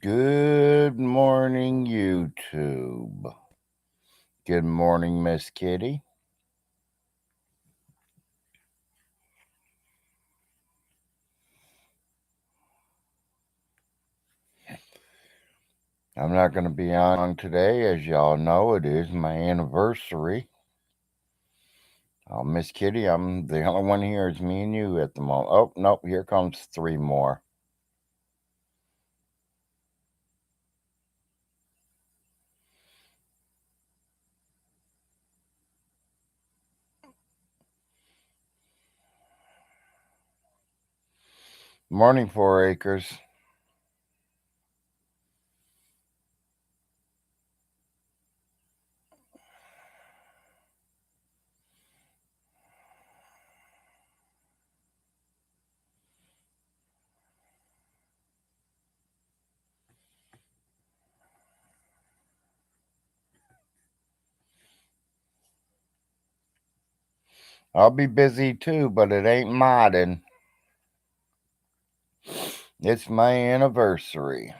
Good morning, YouTube. Good morning, Miss Kitty. I'm not going to be on today. As y'all know, it is my anniversary. Miss Kitty, I'm the only one here. It's me and you at the moment. Oh, nope, here comes three more. Morning, 4 acres. I'll be busy too, but it ain't modding. It's my anniversary.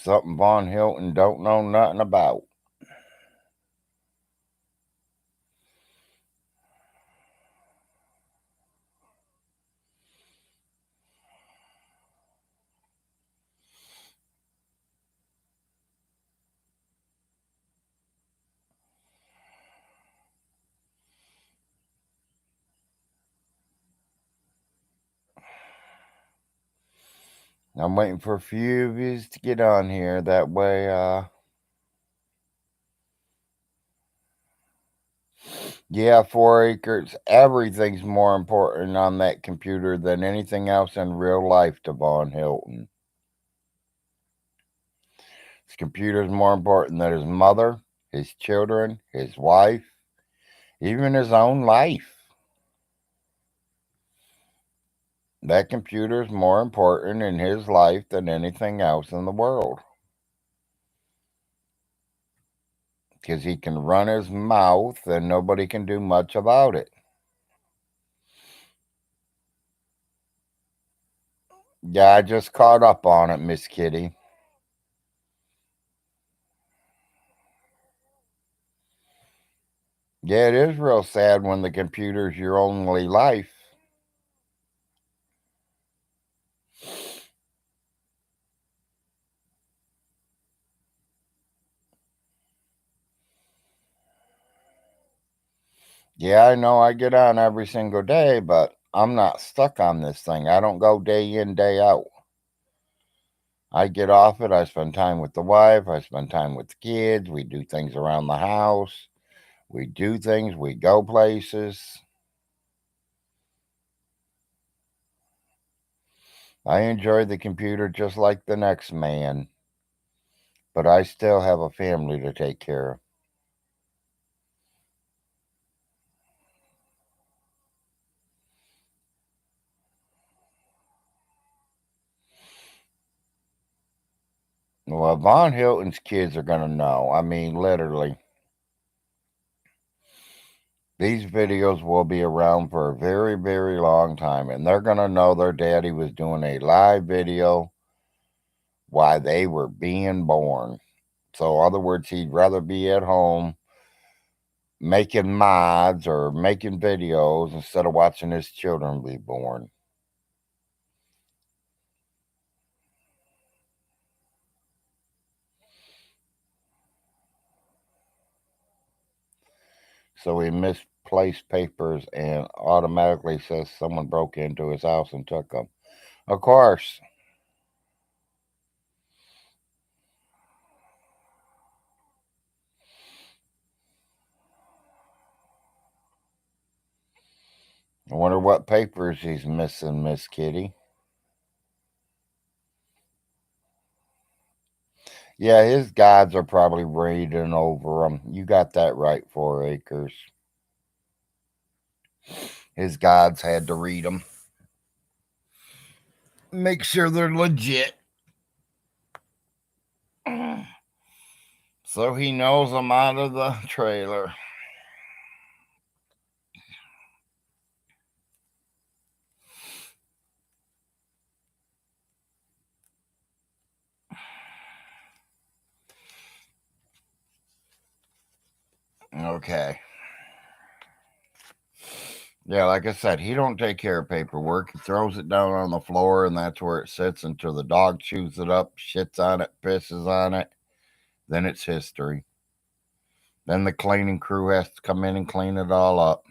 Something Von Hilton don't know nothing about. I'm waiting for a few of you to get on here. That way, yeah, 4 acres. Everything's more important on that computer than anything else in real life to Von Hilton. His computer's more important than his mother, his children, his wife, even his own life. That computer is more important in his life than anything else in the world. Because he can run his mouth and nobody can do much about it. Yeah, I just caught up on it, Miss Kitty. Yeah, it is real sad when the computer's your only life. Yeah, I know I get on every single day, but I'm not stuck on this thing. I don't go day in, day out. I get off it. I spend time with the wife. I spend time with the kids. We do things around the house. We do things. We go places. I enjoy the computer just like the next man, but I still have a family to take care of. Well, Von Hilton's kids are going to know. I mean, literally. These videos will be around for a very, very long time, and they're going to know their daddy was doing a live video while they were being born. So, in other words, he'd rather be at home making mods or making videos instead of watching his children be born. So he misplaced papers and automatically says someone broke into his house and took them. Of course. I wonder what papers he's missing, Miss Kitty. Yeah, his gods are probably reading over him. You got that right, 4 acres. His gods had to read them. Make sure they're legit. So he knows I'm out of the trailer. Okay. Yeah, like I said, he don't take care of paperwork. He throws it down on the floor, and that's where it sits until the dog chews it up, shits on it, pisses on it. Then it's history. Then the cleaning crew has to come in and clean it all up.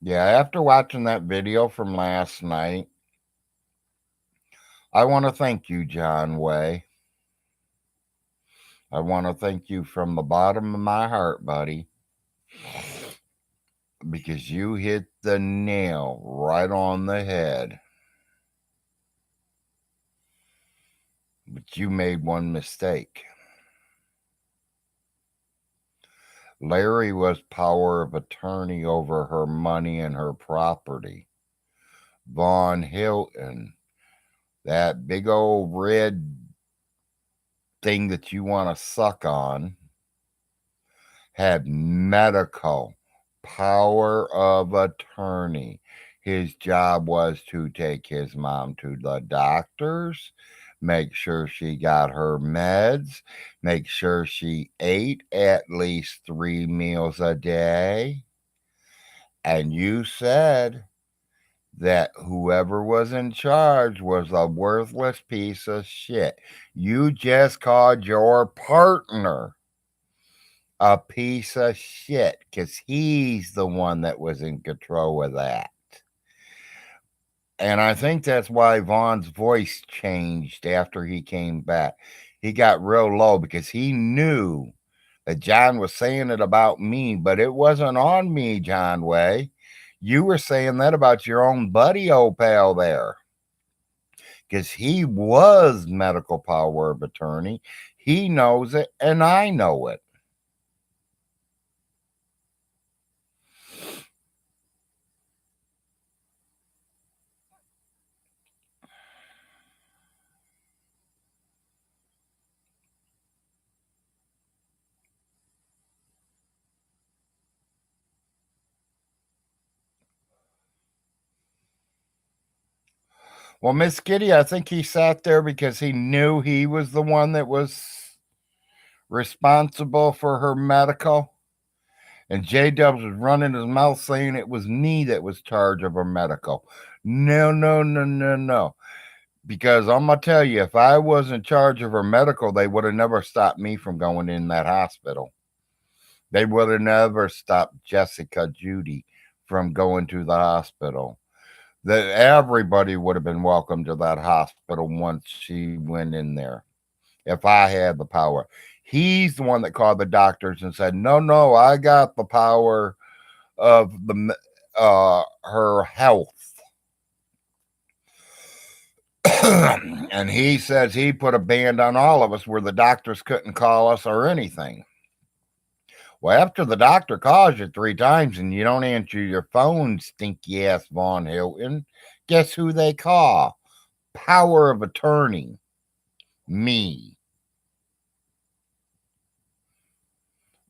Yeah, after watching that video from last night, I want to thank you, John Way. I want to thank you from the bottom of my heart, buddy, because you hit the nail right on the head. But you made one mistake. Larry was power of attorney over her money and her property. VONHELTON, that big old red thing that you want to suck on, had medical power of attorney. His job was to take his mom to the doctors, make sure she got her meds, make sure she ate at least 3 meals a day. And you said that whoever was in charge was a worthless piece of shit. You just called your partner a piece of shit because he's the one that was in control of that. And I think that's why Vaughn's voice changed after he came back. He got real low because he knew that John was saying it about me, but it wasn't on me, John Way. You were saying that about your own buddy, old pal there, because he was medical power of attorney. He knows it, and I know it. Well, Miss Kitty, I think he sat there because he knew he was the one that was responsible for her medical. And J Dubs was running his mouth saying it was me that was charge of her medical. No, no, no, no, no. Because I'm going to tell you, if I was in charge of her medical, they would have never stopped me from going in that hospital. They would have never stopped Jessica Judy from going to the hospital. That everybody would have been welcome to that hospital once she went in there. If I had the power, he's the one that called the doctors and said, "No, no, I got the power of the her health." And he says he put a ban on all of us where the doctors couldn't call us or anything. Well, after the doctor calls you 3 times and you don't answer your phone, stinky ass VONHELTON, guess who they call? Power of attorney. Me.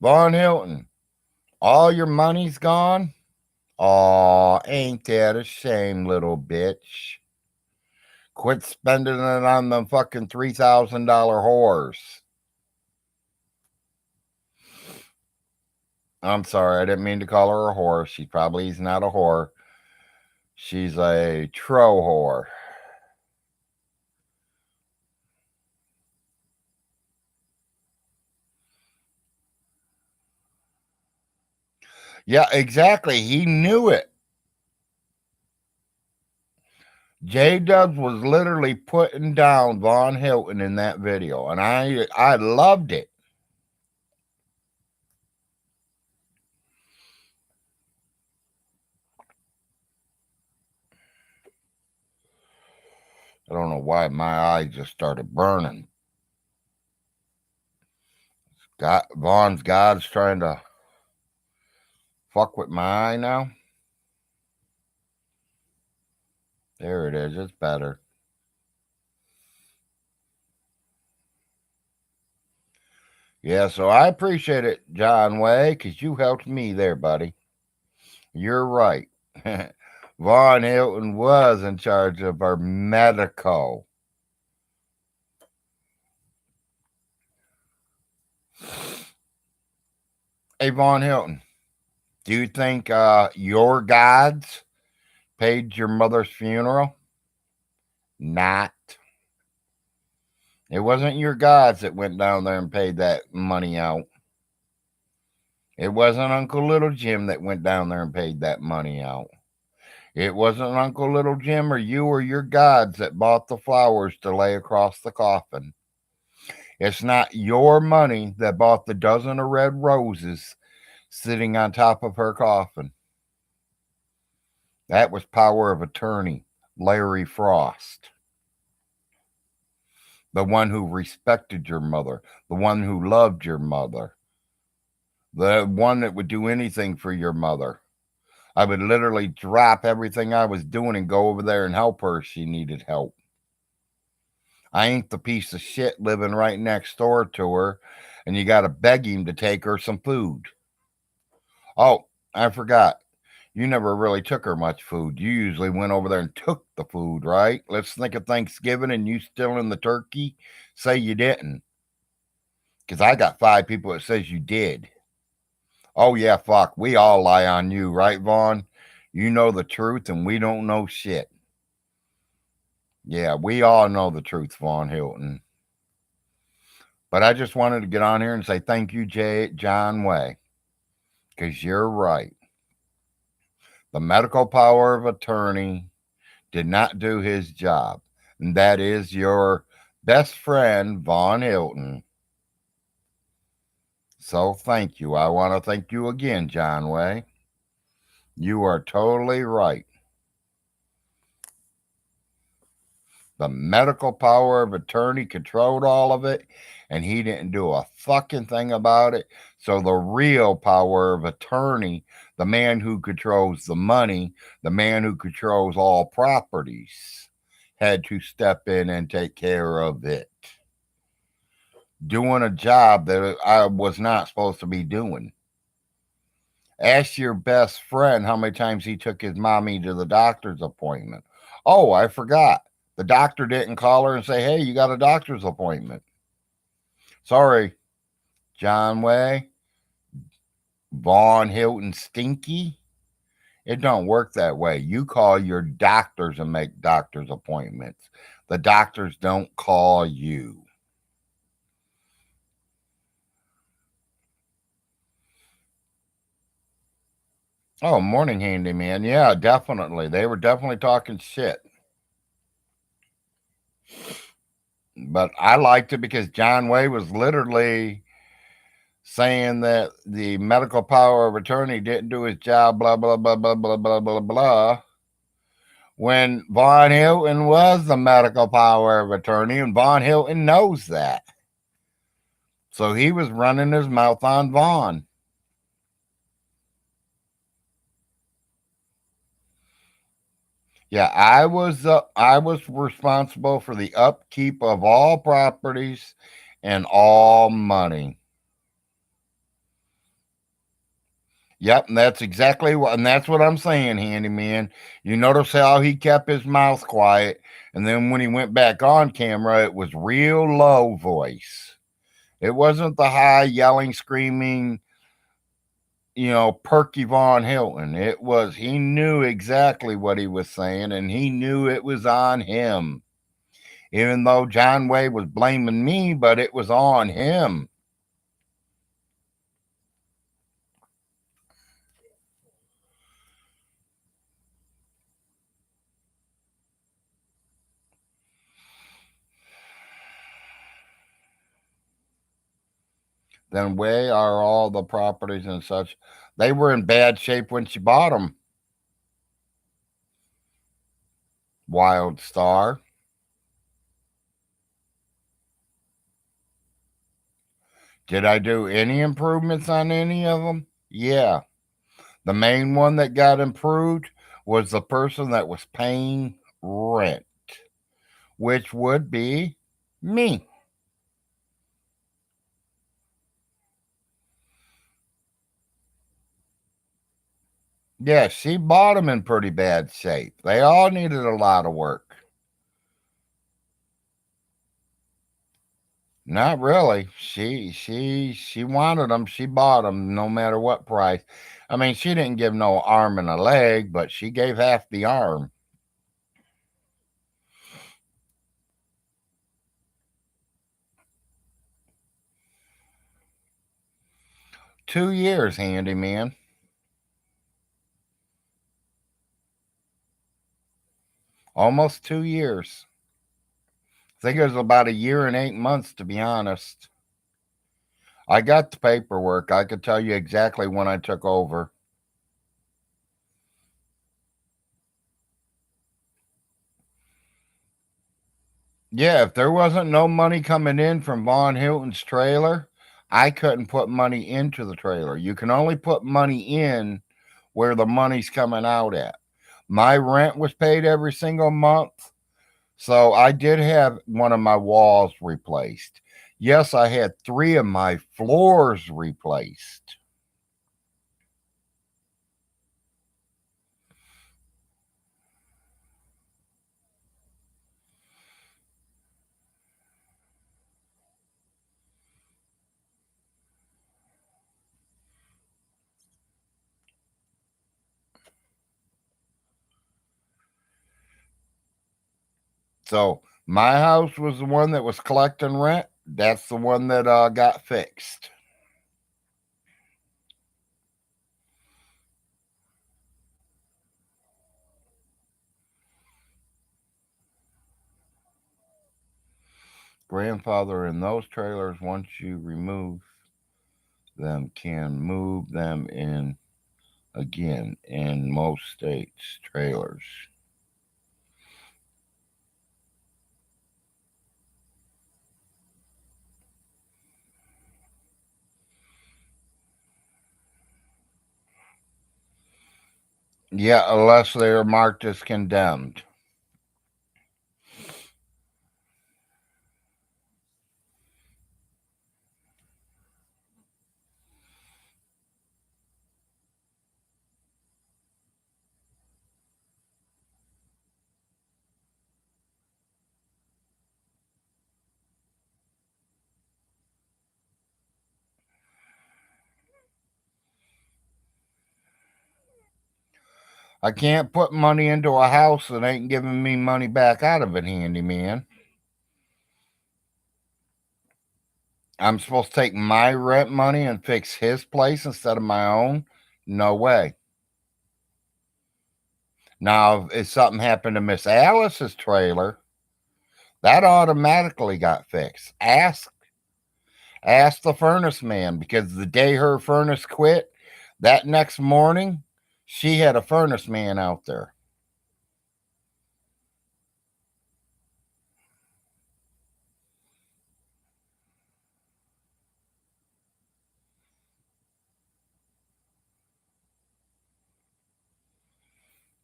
VONHELTON, all your money's gone? Aw, ain't that a shame, little bitch? Quit spending it on the fucking $3,000 whores. I'm sorry, I didn't mean to call her a whore. She probably is not a whore. She's a tro whore. Yeah, exactly. He knew it. J Dubs was literally putting down VONHELTON in that video, and I loved it. I don't know why my eyes just started burning. God's trying to fuck with my eye now. There it is. It's better. Yeah, so I appreciate it, John Way, because you helped me there, buddy. You're right. Von Hilton was in charge of our medical. Hey, Von Hilton, do you think your gods paid your mother's funeral? Not. It wasn't your gods that went down there and paid that money out. It wasn't Uncle Little Jim that went down there and paid that money out. It wasn't Uncle Little Jim or you or your gods that bought the flowers to lay across the coffin. It's not your money that bought the dozen of red roses sitting on top of her coffin. That was power of attorney, Larry Frost. The one who respected your mother, the one who loved your mother, the one that would do anything for your mother. I would literally drop everything I was doing and go over there and help her if she needed help. I ain't the piece of shit living right next door to her, and you got to beg him to take her some food. Oh, I forgot. You never really took her much food. You usually went over there and took the food, right? Let's think of Thanksgiving and you stealing the turkey. Say you didn't. Because I got 5 people that says you did. Oh, yeah, fuck. We all lie on you, right, Vaughn? You know the truth and we don't know shit. Yeah, we all know the truth, Vaughn Hilton. But I just wanted to get on here and say thank you, John Way, because you're right. The medical power of attorney did not do his job, and that is your best friend, Vaughn Hilton. So thank you. I want to thank you again, John Way. You are totally right. The medical power of attorney controlled all of it, and he didn't do a fucking thing about it. So the real power of attorney, the man who controls the money, the man who controls all properties, had to step in and take care of it. Doing a job that I was not supposed to be doing. Ask your best friend how many times he took his mommy to the doctor's appointment. Oh, I forgot. The doctor didn't call her and say, hey, you got a doctor's appointment. Sorry, John Way, Vaughn Hilton Stinky. It don't work that way. You call your doctors and make doctor's appointments. The doctors don't call you. Oh, morning handyman. Yeah, definitely. They were definitely talking shit. But I liked it because John Way was literally saying that the medical power of attorney didn't do his job, blah, blah, blah, blah, blah, blah, blah, blah. When Von Hilton was the medical power of attorney, and Von Hilton knows that. So he was running his mouth on Vaughn. Yeah, I was responsible for the upkeep of all properties and all money. Yep, and that's exactly what, and that's what I'm saying, handyman. You notice how he kept his mouth quiet, and then when he went back on camera, it was real low voice. It wasn't the high yelling, screaming, perky Von Hilton. It was, he knew exactly what he was saying, and he knew it was on him. Even though John Way was blaming me, but it was on him. Then where are all the properties and such? They were in bad shape when she bought them. Wild Star. Did I do any improvements on any of them? Yeah. The main one that got improved was the person that was paying rent, which would be me. Yeah, she bought them in pretty bad shape. They all needed a lot of work. Not really. She wanted them. She bought them no matter what price. I mean, she didn't give no arm and a leg, but she gave half the arm. 2 years, handyman. Almost 2 years. I think it was about a year and 8 months, to be honest. I got the paperwork. I could tell you exactly when I took over. Yeah, if there wasn't no money coming in from Von Hilton's trailer, I couldn't put money into the trailer. You can only put money in where the money's coming out at. My rent was paid every single month. So I did have one of my walls replaced. Yes, I had 3 of my floors replaced. So my house was the one that was collecting rent. That's the one that got fixed. Grandfather in those trailers, once you remove them, can move them in again in most states. Trailers. Yeah, unless they are marked as condemned. I can't put money into a house that ain't giving me money back out of it, handyman. I'm supposed to take my rent money and fix his place instead of my own? No way. Now, if something happened to Miss Alice's trailer, that automatically got fixed. Ask the furnace man, because the day her furnace quit, that next morning, she had a furnace man out there.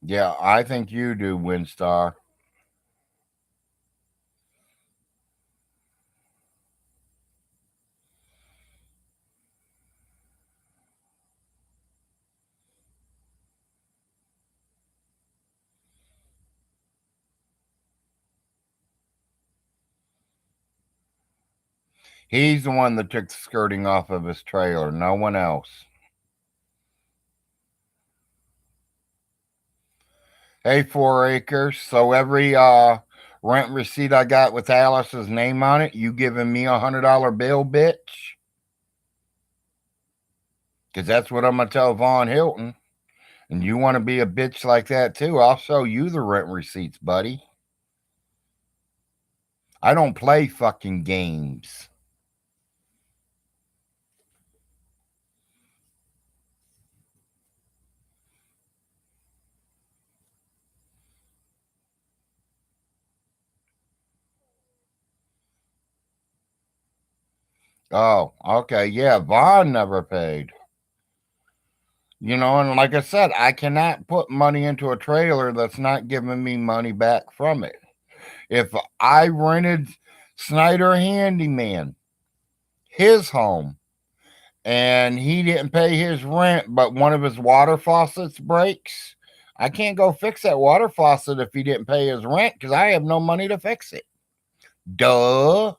Yeah, I think you do, Windstar. He's the one that took the skirting off of his trailer, no one else. Hey, 4 acres. So every rent receipt I got with Alice's name on it, you giving me $100 bill, bitch? Because that's what I'm gonna tell Von Hilton. And you want to be a bitch like that too? I'll show you the rent receipts, buddy. I don't play fucking games. Oh, okay. Yeah, Vaughn never paid. And like I said, I cannot put money into a trailer that's not giving me money back from it. If I rented Snyder Handyman his home and he didn't pay his rent, but one of his water faucets breaks. I can't go fix that water faucet if he didn't pay his rent because I have no money to fix it. Duh.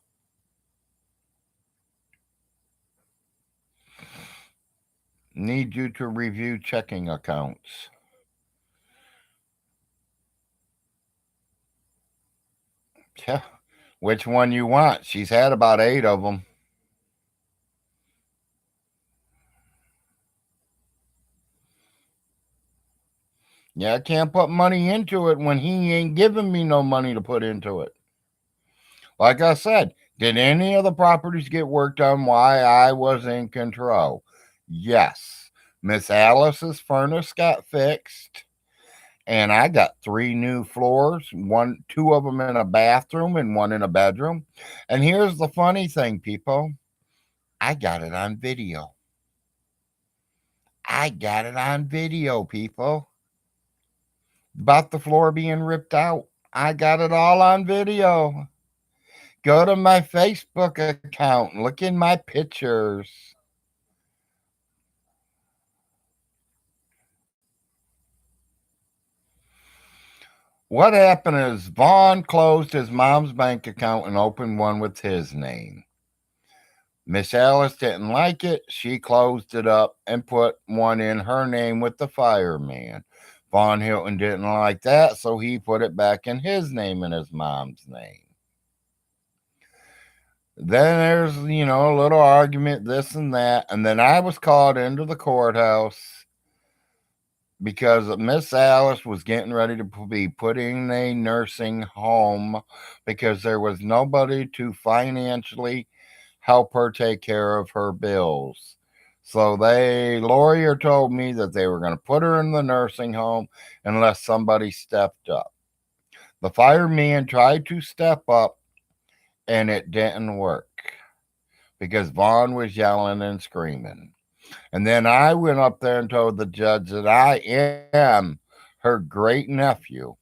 Need you to review checking accounts. Yeah. Which one you want? She's had about 8 of them. Yeah, I can't put money into it when he ain't giving me no money to put into it. Like I said, did any of the properties get worked on while I was in control? Yes. Miss Alice's furnace got fixed, and I got 3 new floors, 2 of them in a bathroom and 1 in a bedroom. And here's the funny thing, people. I got it on video. I got it on video, people. About the floor being ripped out. I got it all on video. Go to my Facebook account. Look in my pictures. What happened is Vaughn closed his mom's bank account and opened one with his name. Miss Alice didn't like it. She closed it up and put one in her name with the fireman. Von Hilton didn't like that, so he put it back in his name and his mom's name. Then there's, a little argument, this and that. And then I was called into the courthouse because Miss Alice was getting ready to be put in a nursing home because there was nobody to financially help her take care of her bills. So lawyer told me that they were going to put her in the nursing home unless somebody stepped up. The fireman tried to step up and it didn't work because Vaughn was yelling and screaming. And then I went up there and told the judge that I am her great nephew,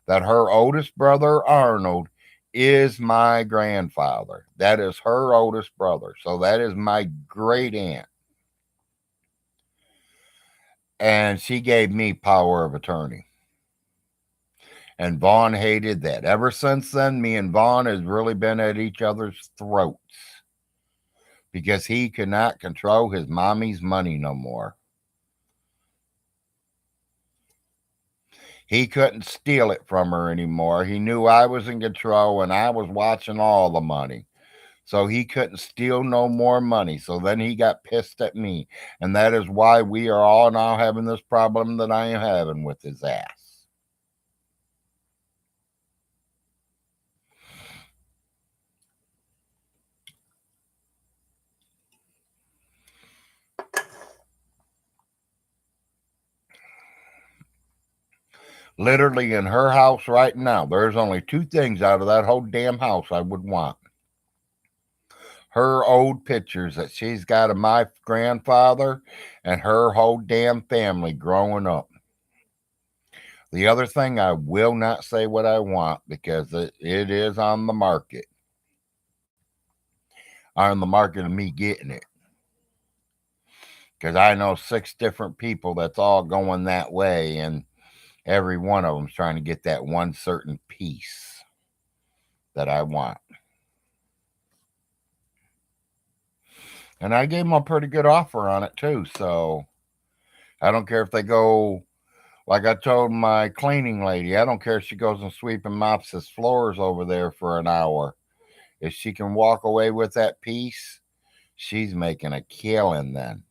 that her oldest brother, Arnold, is my grandfather. That is her oldest brother. So that is my great aunt. And she gave me power of attorney. And Vaughn hated that. Ever since then, me and Vaughn has really been at each other's throats because he could not control his mommy's money no more. He couldn't steal it from her anymore. He knew I was in control and I was watching all the money. So he couldn't steal no more money. So then he got pissed at me. And that is why we are all now having this problem that I am having with his ass. Literally in her house right now, there's only 2 things out of that whole damn house I would want. Her old pictures that she's got of my grandfather and her whole damn family growing up. The other thing, I will not say what I want because it is on the market. On the market of me getting it. Because I know 6 different people that's all going that way, and every one of them's trying to get that one certain piece that I want. And I gave them a pretty good offer on it too, so I don't care if they go, like I told my cleaning lady, I don't care if she goes and sweep and mops his floors over there for an hour. If she can walk away with that piece, she's making a killing then.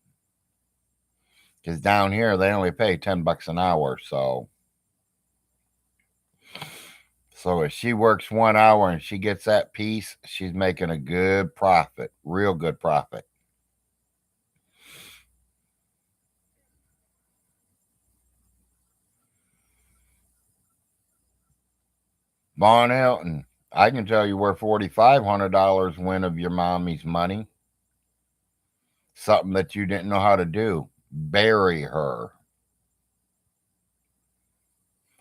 Because down here they only pay $10 an hour, so if she works 1 hour and she gets that piece, she's making a good profit, real good profit. Von Helton, I can tell you where $4,500 went of your mommy's money. Something that you didn't know how to do. Bury her.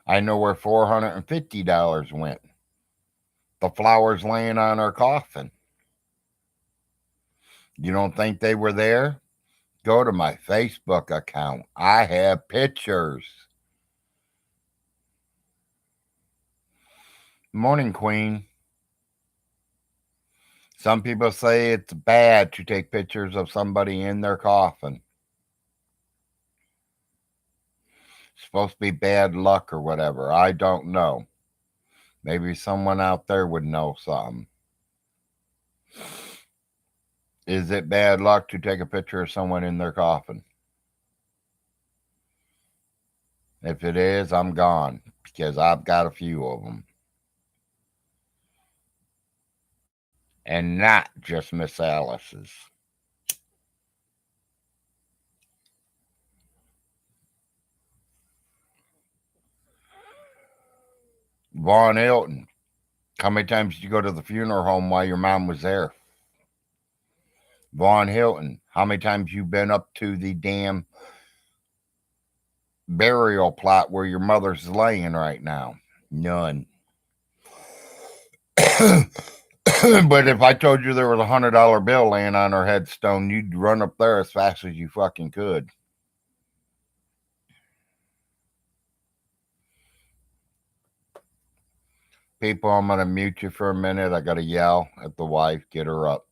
I know where $450 went. The flowers laying on her coffin. You don't think they were there? Go to my Facebook account. I have pictures. Morning, Queen. Some people say it's bad to take pictures of somebody in their coffin. It's supposed to be bad luck or whatever. I don't know. Maybe someone out there would know something. Is it bad luck to take a picture of someone in their coffin? If it is, I'm gone because I've got a few of them. And not just Miss Alice's. VONHELTON. How many times did you go to the funeral home while your mom was there? VONHELTON. How many times you been up to the damn burial plot where your mother's laying right now? None. But if I told you there was $100 bill laying on her headstone, you'd run up there as fast as you fucking could. People, I'm going to mute you for a minute. I got to yell at the wife. Get her up.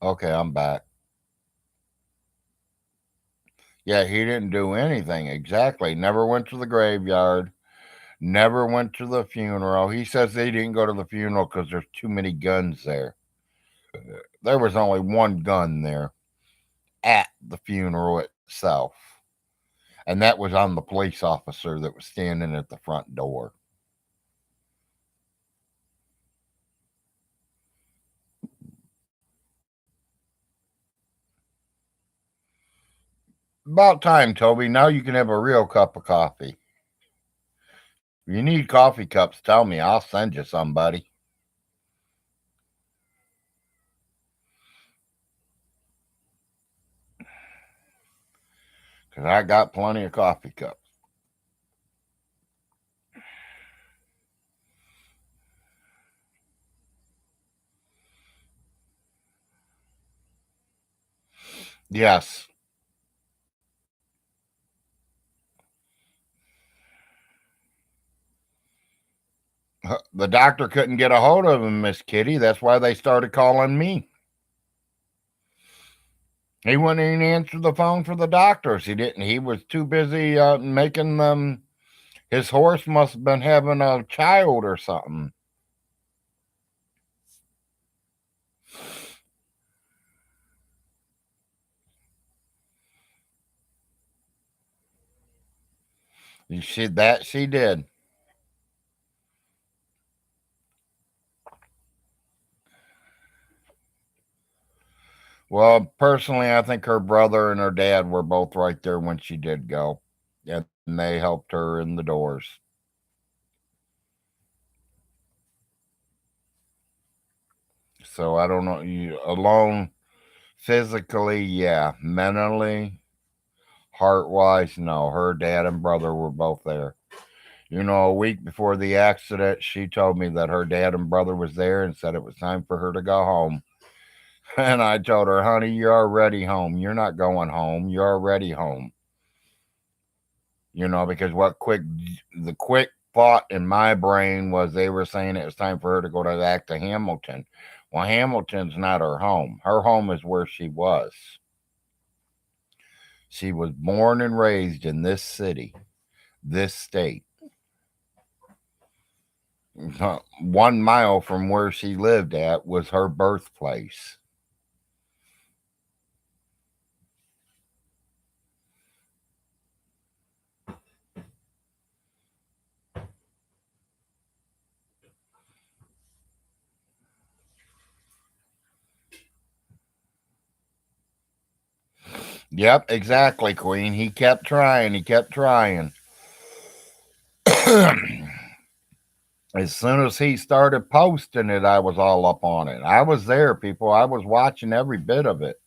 Okay, I'm back. Yeah, he didn't do anything. Exactly. Never went to the graveyard. Never went to the funeral. He says they didn't go to the funeral because there's too many guns there. There was only one gun there at the funeral itself. And that was on the police officer that was standing at the front door. About time, Toby. Now you can have a real cup of coffee. If you need coffee cups, tell me. I'll send you somebody. Because I got plenty of coffee cups. Yes. The doctor couldn't get a hold of him, Miss Kitty. That's why they started calling me. He wouldn't even answer the phone for the doctors. He didn't. He was too busy making them. His horse must have been having a child or something. She did. Well, personally, I think her brother and her dad were both right there when she did go, and they helped her in the doors. So I don't know. You alone, physically, yeah. Mentally, heart wise, no. Her dad and brother were both there. A week before the accident, she told me that her dad and brother was there and said it was time for her to go home. And I told her, honey, you're already home. You're not going home. You're already home. Because the quick thought in my brain was they were saying it was time for her to go back to Hamilton. Well, Hamilton's not her home. Her home is where she was. She was born and raised in this city, this state. 1 mile from where she lived at was her birthplace. Yep, exactly, Queen. He kept trying. He kept trying. As soon as he started posting it, I was all up on it. I was there, people. I was watching every bit of it.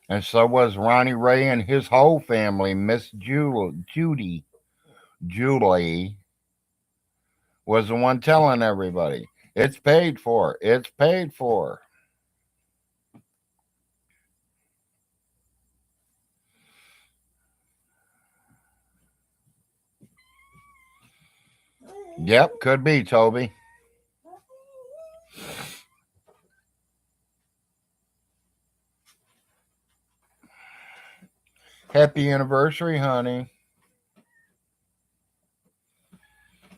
And so was Ronnie Ray and his whole family. Miss Julie was the one telling everybody, it's paid for. It's paid for. Yep, could be, Toby. Happy anniversary, honey.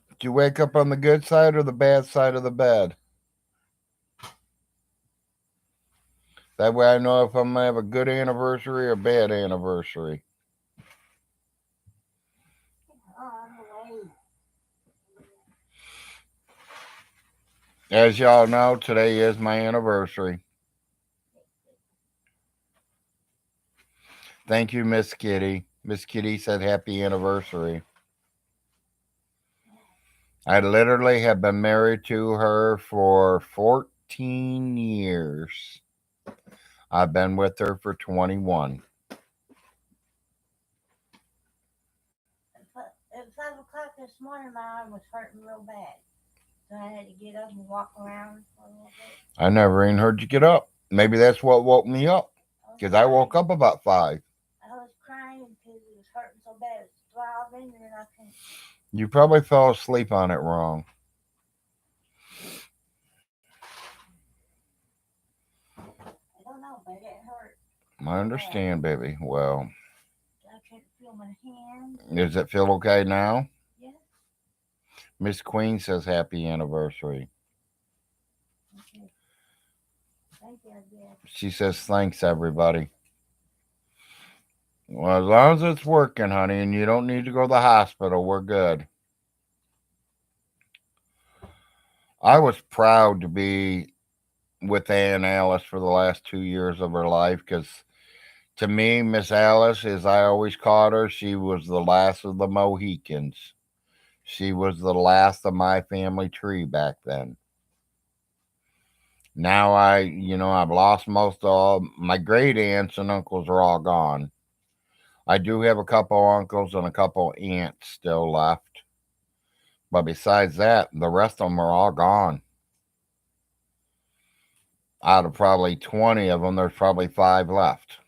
Did you wake up on the good side or the bad side of the bed? That way I know if I'm going to have a good anniversary or bad anniversary. As y'all know, today is my anniversary. Thank you, Miss Kitty. Miss Kitty said happy anniversary. I literally have been married to her for 14 years. I've been with her for 21. At 5 o'clock this morning, my arm was hurting real bad. So I had to get up and walk around for a little bit. I never even heard you get up. Maybe that's what woke me up. Because I woke up about 5. I was crying because it was hurting so bad. It was throbbing and I couldn't. You probably fell asleep on it wrong. I don't know, but it hurt. I understand, baby. Well, I couldn't feel my hands. does it feel okay now? Yeah. Miss Queen says happy anniversary. Okay. Thank you, I guess. She says thanks, everybody. Well, as long as it's working, honey, and you don't need to go to the hospital, we're good. I was proud to be with Aunt Alice for the last 2 years of her life because to me, Miss Alice, as I always called her, she was the last of the Mohicans. She was the last of my family tree back then. Now I've lost most of all my great aunts and uncles are all gone. I do have a couple uncles and a couple aunts still left. But besides that, the rest of them are all gone. Out of probably 20 of them, there's probably 5 left.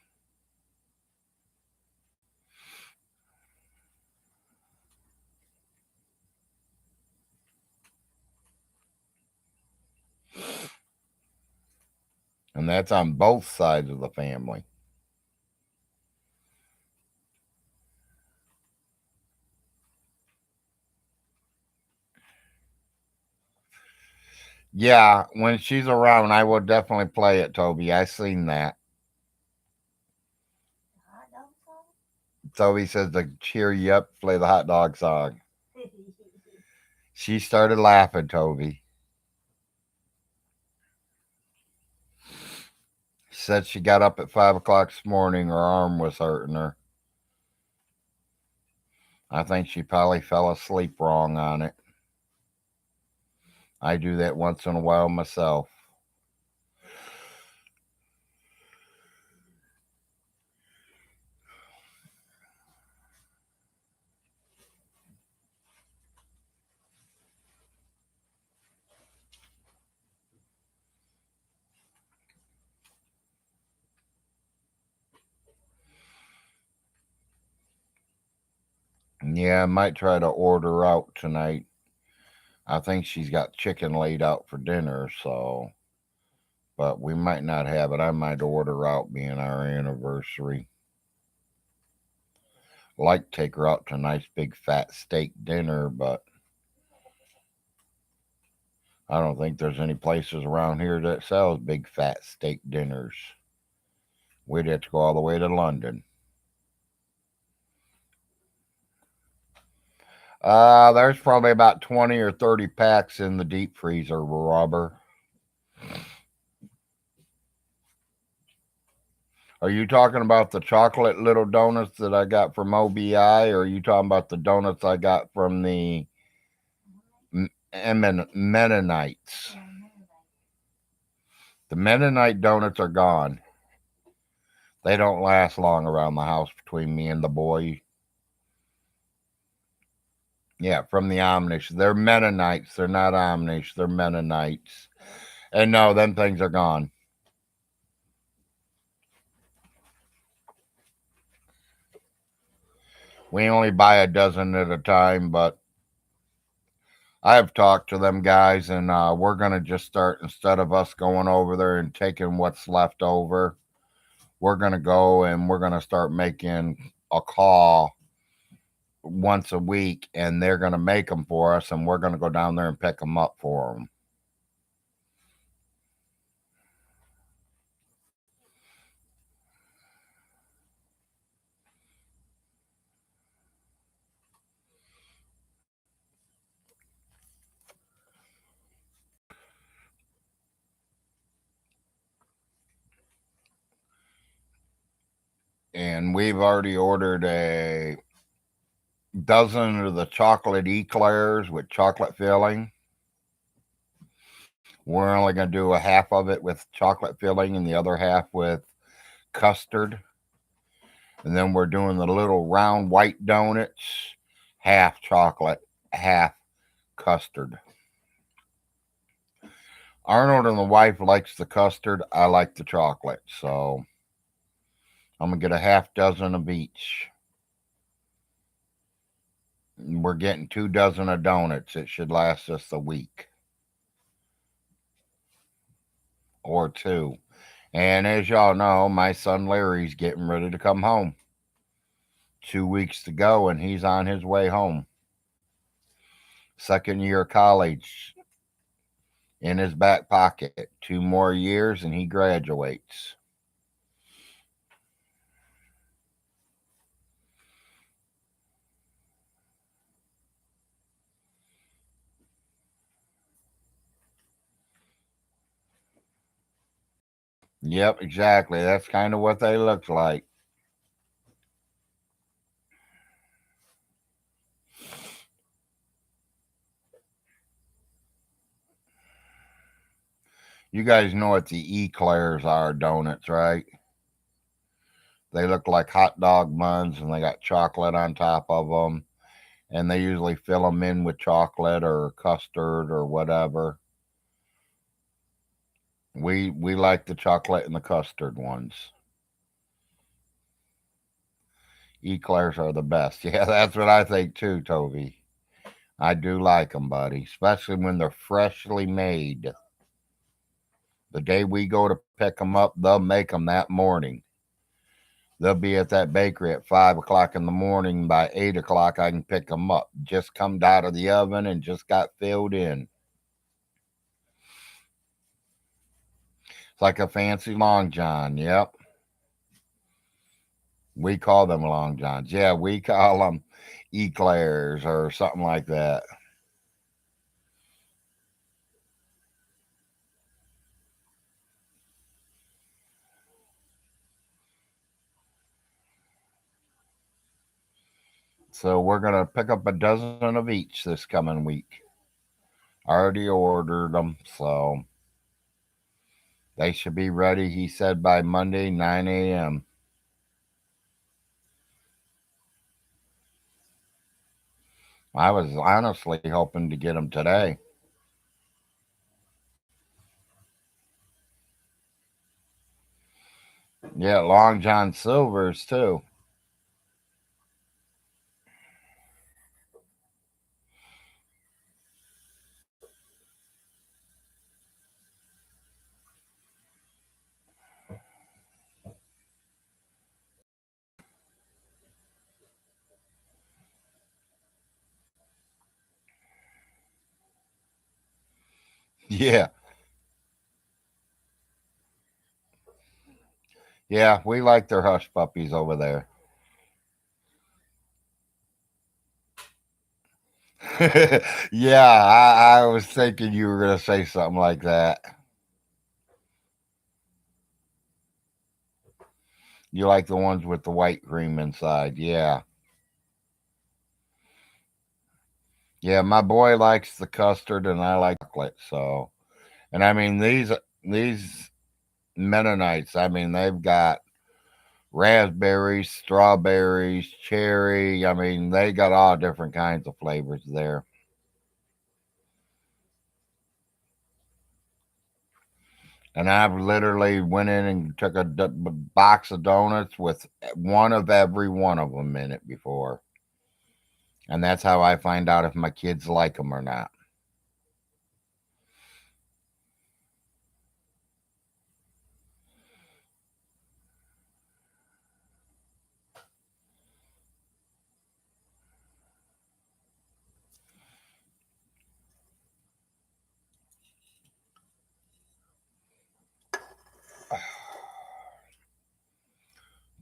And that's on both sides of the family. Yeah, when she's around, I will definitely play it, Toby. I seen that. Hot dog song? Toby says to cheer you up, play the hot dog song. She started laughing, Toby. She said she got up at 5 o'clock this morning. Her arm was hurting her. I think she probably fell asleep wrong on it. I do that once in a while myself. Yeah, I might try to order out tonight. I think she's got chicken laid out for dinner, so. But we might not have it. I might order out being our anniversary. Like take her out to a nice big fat steak dinner, but I don't think there's any places around here that sells big fat steak dinners. We'd have to go all the way to London. There's probably about 20 or 30 packs in the deep freezer, Robert. Are you talking about the chocolate little donuts that I got from OBI, or are you talking about the donuts I got from the Mennonites? Yeah, Mennonite. The Mennonite donuts are gone. They don't last long around the house between me and the boy. Yeah, from the Amish. They're Mennonites. They're not Amish. They're Mennonites. And no, them things are gone. We only buy a dozen at a time, but I've talked to them guys, and we're going to just start, instead of us going over there and taking what's left over, we're going to go and we're going to start making a call once a week, and they're going to make them for us, and we're going to go down there and pick them up for them. And we've already ordered a dozen of the chocolate eclairs with chocolate filling. We're only going to do a half of it with chocolate filling and the other half with custard. And then we're doing the little round white donuts, half chocolate, half custard. Arnold and the wife likes the custard. I like the chocolate. So I'm going to get a half dozen of each. We're getting 2 dozen of donuts. It should last us a week or two. And as y'all know, my son Larry's getting ready to come home. 2 weeks to go, and he's on his way home. Second year of college in his back pocket. 2 more years, and he graduates. Yep, exactly. That's kind of what they look like. You guys know what the eclairs are donuts, right? They look like hot dog buns, and they got chocolate on top of them. And they usually fill them in with chocolate or custard or whatever. We like the chocolate and the custard ones. Eclairs are the best. Yeah, that's what I think too, Toby. I do like them, buddy, especially when they're freshly made. The day we go to pick them up, they'll make them that morning. They'll be at that bakery at 5 o'clock in the morning. By 8 o'clock, I can pick them up. Just come out of the oven and just got filled in. It's like a fancy long john. Yep, we call them long johns. Yeah, we call them eclairs or something like that. So we're gonna pick up a dozen of each this coming week. Already ordered them, so they should be ready. He said by Monday 9 a.m. I was honestly hoping to get them today. Yeah, Long John Silver's too. Yeah, yeah, we like their hush puppies over there. Yeah, I was thinking you were gonna say something like that. You like the ones with the white cream inside? Yeah. Yeah, my boy likes the custard and I like chocolate. So, and I mean these Mennonites, I mean they've got raspberries, strawberries, cherry. I mean they got all different kinds of flavors there. And I've literally went in and took a box of donuts with one of every one of them in it before, and that's how I find out if my kids like them or not.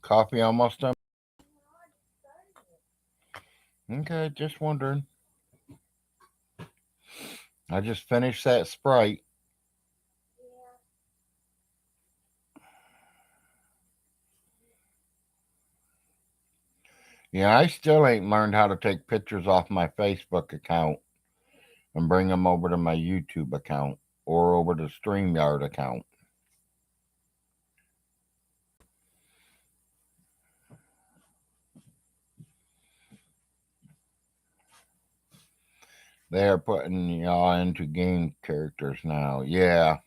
Coffee almost done. Okay, just wondering. I just finished that Sprite. Yeah. Yeah, I still ain't learned how to take pictures off my Facebook account and bring them over to my YouTube account or over to StreamYard account. They're putting y'all into game characters now. Yeah.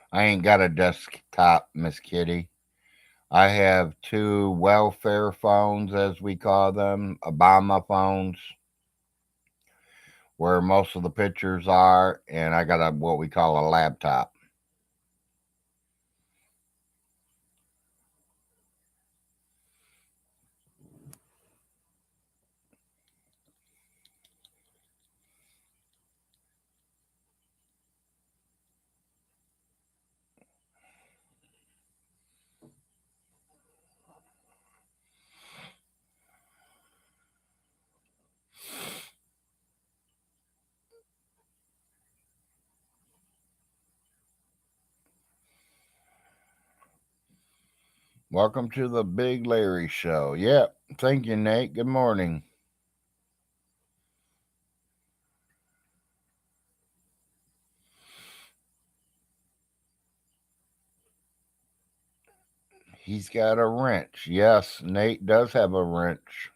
I ain't got a desktop, Miss Kitty. I have two welfare phones, as we call them, Obama phones, where most of the pictures are, and I got a what we call a laptop. Welcome to the Big Larry Show. Yep. Thank you, Nate. Good morning. He's got a wrench. Yes, Nate does have a wrench.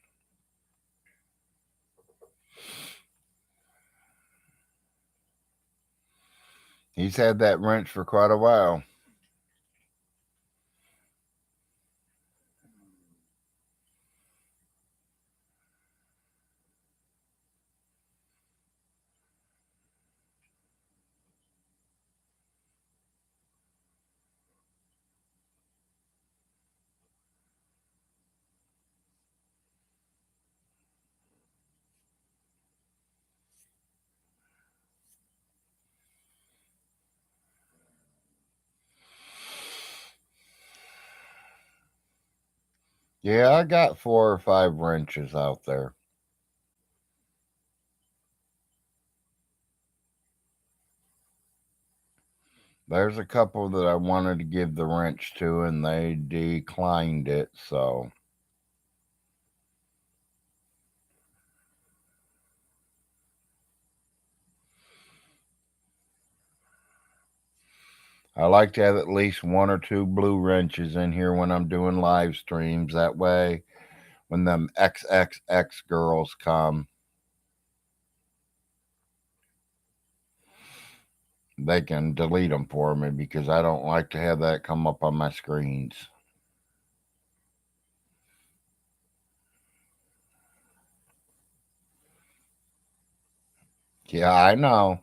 He's had that wrench for quite a while. Yeah, I got 4 or 5 wrenches out there. There's a couple that I wanted to give the wrench to, and they declined it. So I like to have at least one or two blue wrenches in here when I'm doing live streams. That way, when them XXX girls come, they can delete them for me because I don't like to have that come up on my screens. Yeah, I know.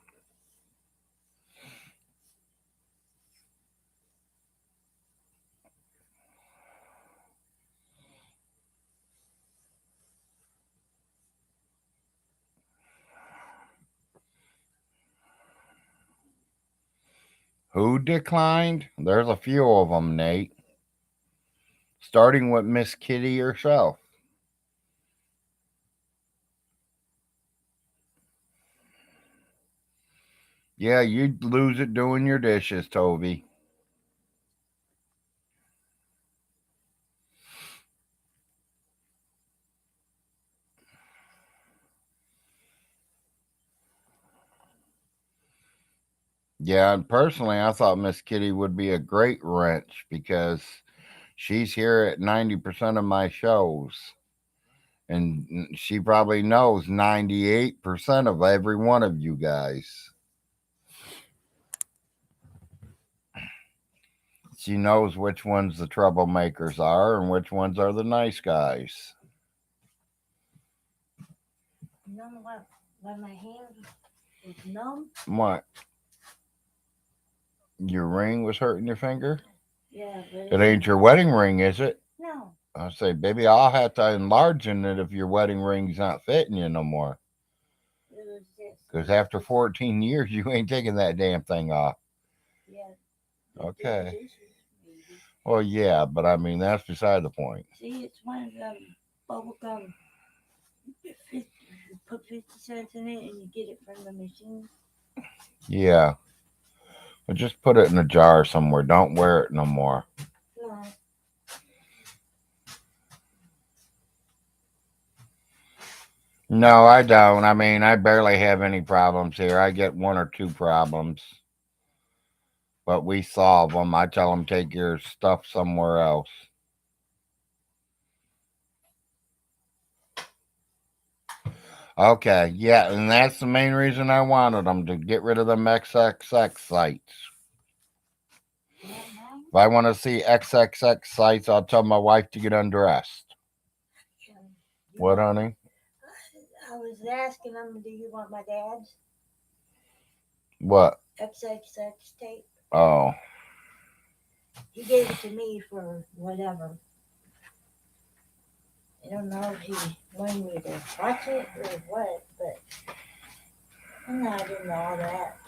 Who declined? There's a few of them, Nate. Starting with Miss Kitty herself. Yeah, you'd lose it doing your dishes, Toby. Yeah, and personally, I thought Miss Kitty would be a great wrench because she's here at 90% of my shows. And she probably knows 98% of every one of you guys. She knows which ones the troublemakers are and which ones are the nice guys. You know what? When my hand was numb. What? Your ring was hurting your finger? Yeah, but It ain't your wedding ring, is it? no. I say, baby, I'll have to enlarge it if your wedding ring's not fitting you no more. It was just. Because after 14 years, you ain't taking that damn thing off. Yeah. Okay. Well, yeah, but I mean, that's beside the point. See, it's one of them bubble gum. You put 50 cents in it and you get it from the machine. Yeah. But just put it in a jar somewhere. Don't wear it no more. No. No, I don't. I mean, I barely have any problems here. I get one or two problems. But we solve them. I tell them take your stuff somewhere else. Okay, yeah, and that's the main reason I wanted them to get rid of them XXX sites. If I want to see XXX sites, I'll tell my wife to get undressed. What, honey? I was asking him, do you want my dad's What? XXX tape? Oh. He gave it to me for whatever. I don't know if he wanted me to watch it or what, but I'm not into all that.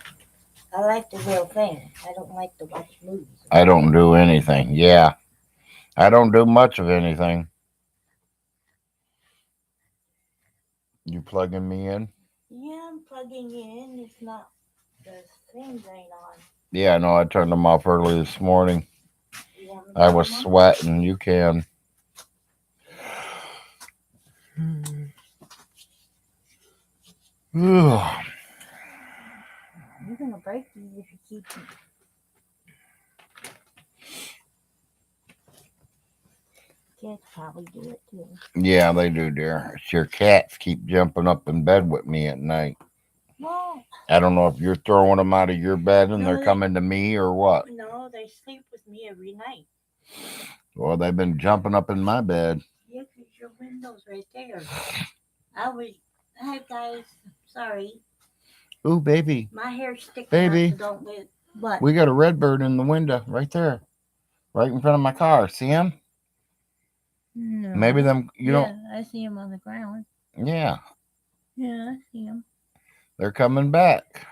I like the real thing. I don't like to watch movies. I don't do anything. Yeah. I don't do much of anything. You plugging me in? Yeah, I'm plugging in. It's not, the things ain't on. Yeah, no, I turned them off early this morning. You want me I to was turn 'em on? sweating. You can. You're gonna break these if you keep them. Kids probably do it too. Yeah, they do, dear. It's your cats keep jumping up in bed with me at night. Well, I don't know if you're throwing them out of your bed and No, they're they- coming to me or what. no, they sleep with me every night. Well, they've been jumping up in my bed. Yeah, 'cause your window's right there. Hi guys, sorry. Ooh, baby. My hair's sticking Baby. out, so don't let. What? We got a red bird in the window right there. Right in front of my car. See him? No. Maybe them, you don't. I see him on the ground. Yeah, Yeah, I see him. they're coming back.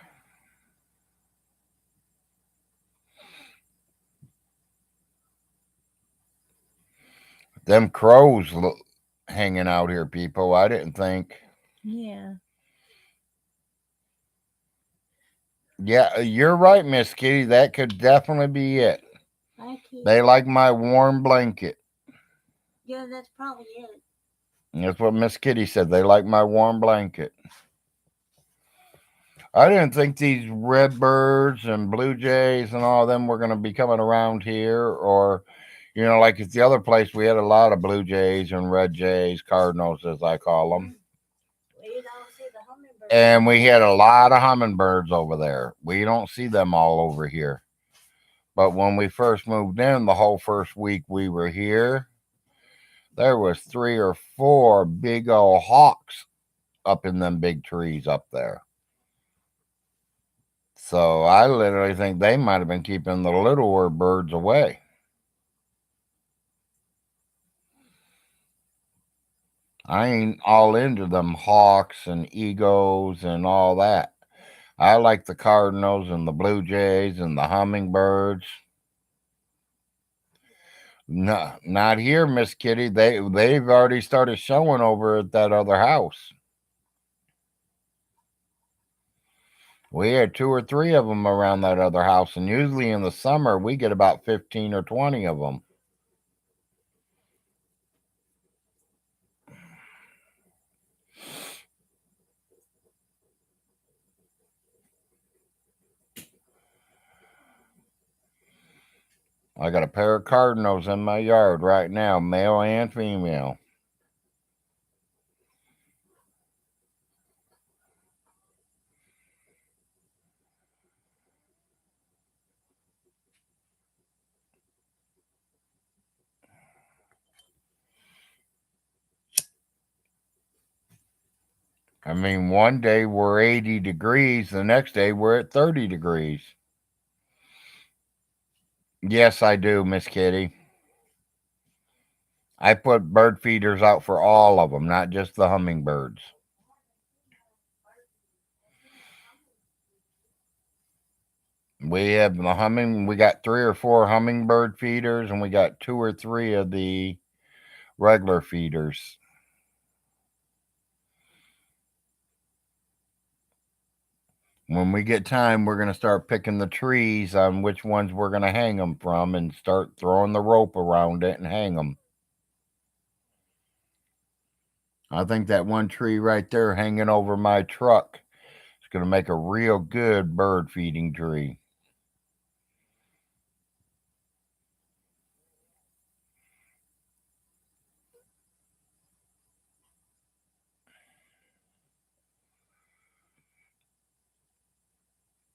Them crows hanging out here, people. I didn't think. Yeah. Yeah, you're right, Miss Kitty. That could definitely be it. They like my warm blanket. Yeah, that's probably it. And that's what Miss Kitty said. They like my warm blanket. I didn't think these red birds and blue jays and all of them were going to be coming around here, or like at the other place, we had a lot of blue jays and red jays, cardinals as I call them, Mm. Well, you don't see the hummingbirds and over we there. had a lot of hummingbirds over there. We don't see them all over here. But when we first moved in, the whole first week we were here, there was 3 or 4 big old hawks up in them big trees up there. So I literally think they might have been keeping the littler birds away. I ain't all into them hawks and egos and all that. I like the cardinals and the blue jays and the hummingbirds. No, not here, Miss Kitty. They've already started showing over at that other house. We had 2 or 3 of them around that other house, and usually in the summer we get about 15 or 20 of them. I got a pair of cardinals in my yard right now, male and female. I mean, one day we're 80 degrees, the next day we're at 30 degrees. Yes, I do, Miss Kitty. I put bird feeders out for all of them, not just the hummingbirds. We got 3 or 4 hummingbird feeders, and we got 2 or 3 of the regular feeders. When we get time, we're going to start picking the trees on which ones we're going to hang them from and start throwing the rope around it and hang them. I think that one tree right there hanging over my truck is going to make a real good bird feeding tree.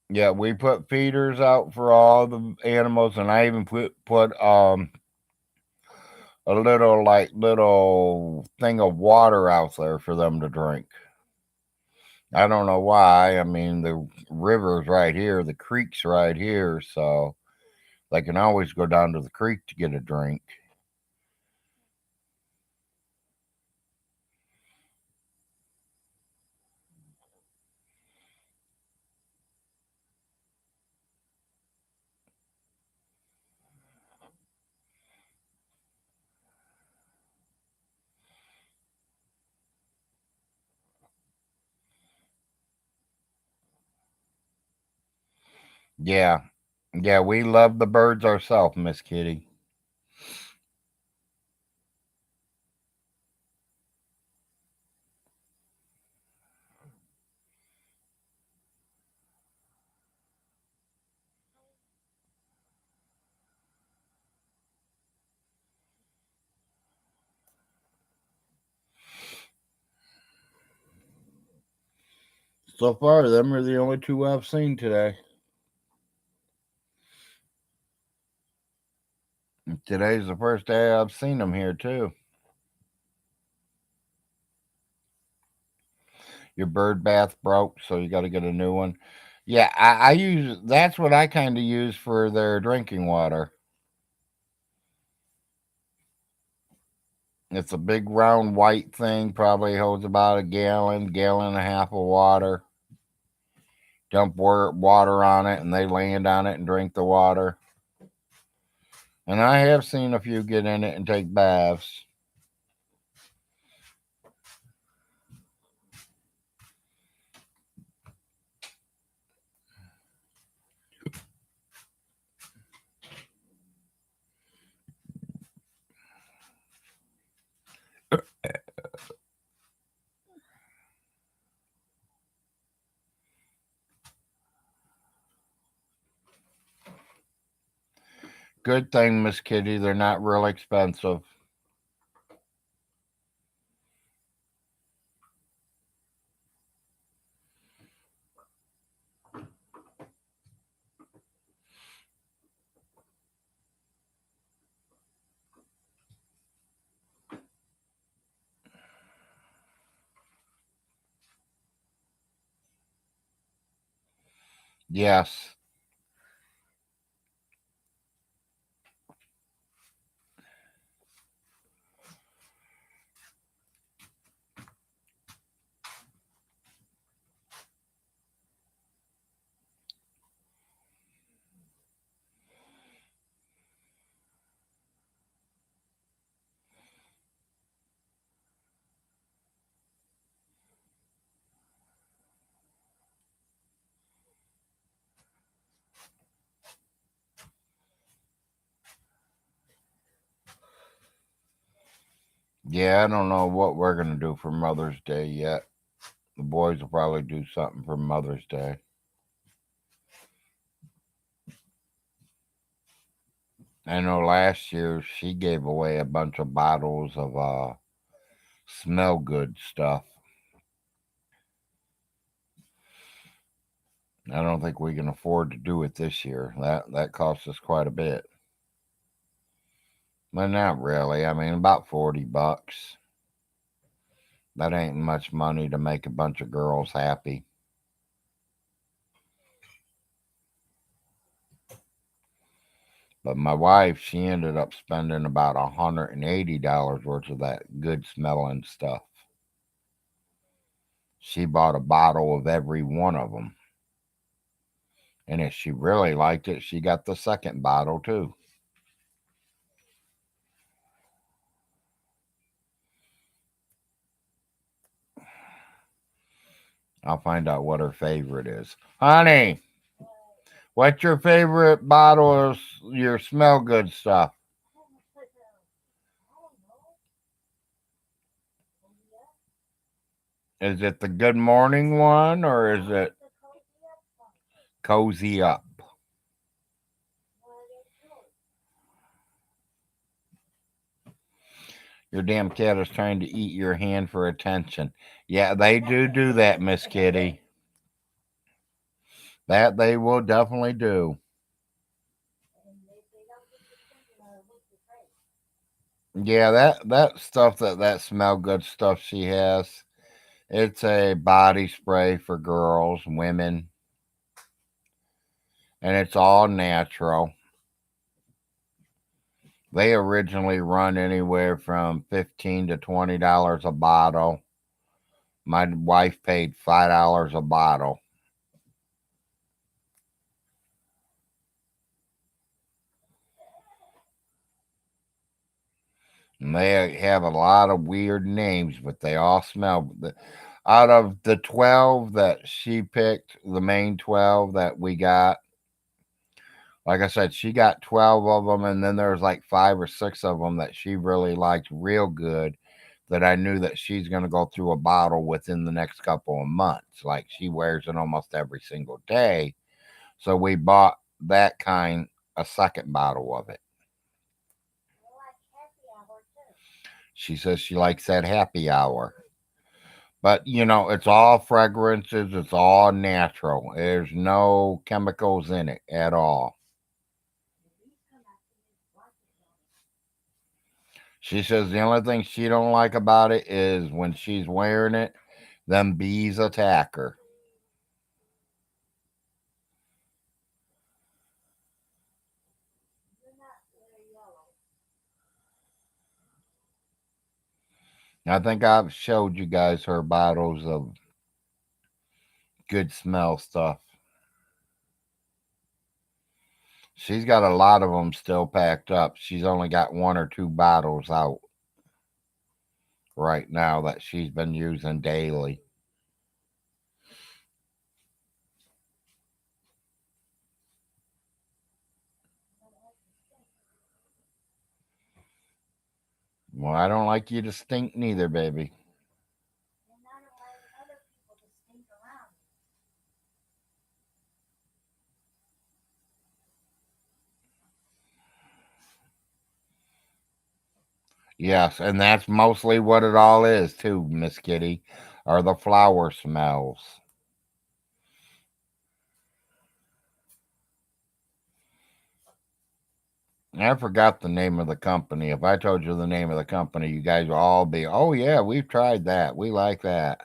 Yeah, we put feeders out for all the animals, and I even put a little thing of water out there for them to drink. I don't know why. I mean, the river's right here, the creek's right here, so they can always go down to the creek to get a drink. Yeah, yeah, we love the birds ourselves, Miss Kitty. So far, them are the only 2 I've seen today. Today's the first day I've seen them here too. Your bird bath broke, so you got to get a new one. Yeah, I use that's what I kind of use for their drinking water. It's a big round white thing, probably holds about a gallon and a half of water. Dump water on it, and they land on it and drink the water. And I have seen a few get in it and take baths. Good thing, Miss Kitty, they're not real expensive. Yes. Yeah, I don't know what we're going to do for Mother's Day yet. The boys will probably do something for Mother's Day. I know last year she gave away a bunch of bottles of smell good stuff. I don't think we can afford to do it this year. That costs us quite a bit. But not really. I mean, about $40. That ain't much money to make a bunch of girls happy. But my wife, she ended up spending about $180 worth of that good smelling stuff. She bought a bottle of every one of them. And if she really liked it, she got the second bottle too. I'll find out what her favorite is. Honey, what's your favorite bottle of your smell good stuff? Is it the good morning one or is it cozy up? Your damn cat is trying to eat your hand for attention. Yeah, they do that, Miss Kitty. That they will definitely do. Yeah, that stuff that smell good stuff she has. It's a body spray for girls, women, and it's all natural. They originally run anywhere from $15 to $20 a bottle. My wife paid $5 a bottle. And they have a lot of weird names, but they all smell. Out of the 12 that she picked, the main 12 that we got, like I said, she got 12 of them, and then there's like 5 or 6 of them that she really liked real good that I knew that she's going to go through a bottle within the next couple of months. Like she wears it almost every single day. So we bought that kind, a second bottle of it. She says she likes that happy hour. But it's all fragrances, it's all natural. There's no chemicals in it at all. She says the only thing she don't like about it is when she's wearing it, them bees attack her. I think I've showed you guys her bottles of good smell stuff. She's got a lot of them still packed up. She's only got 1 or 2 bottles out right now that she's been using daily. Well, I don't like you to stink neither, baby. Yes, and that's mostly what it all is, too, Miss Kitty, are the flower smells. I forgot the name of the company. If I told you the name of the company, you guys will all be, oh, yeah, we've tried that. We like that.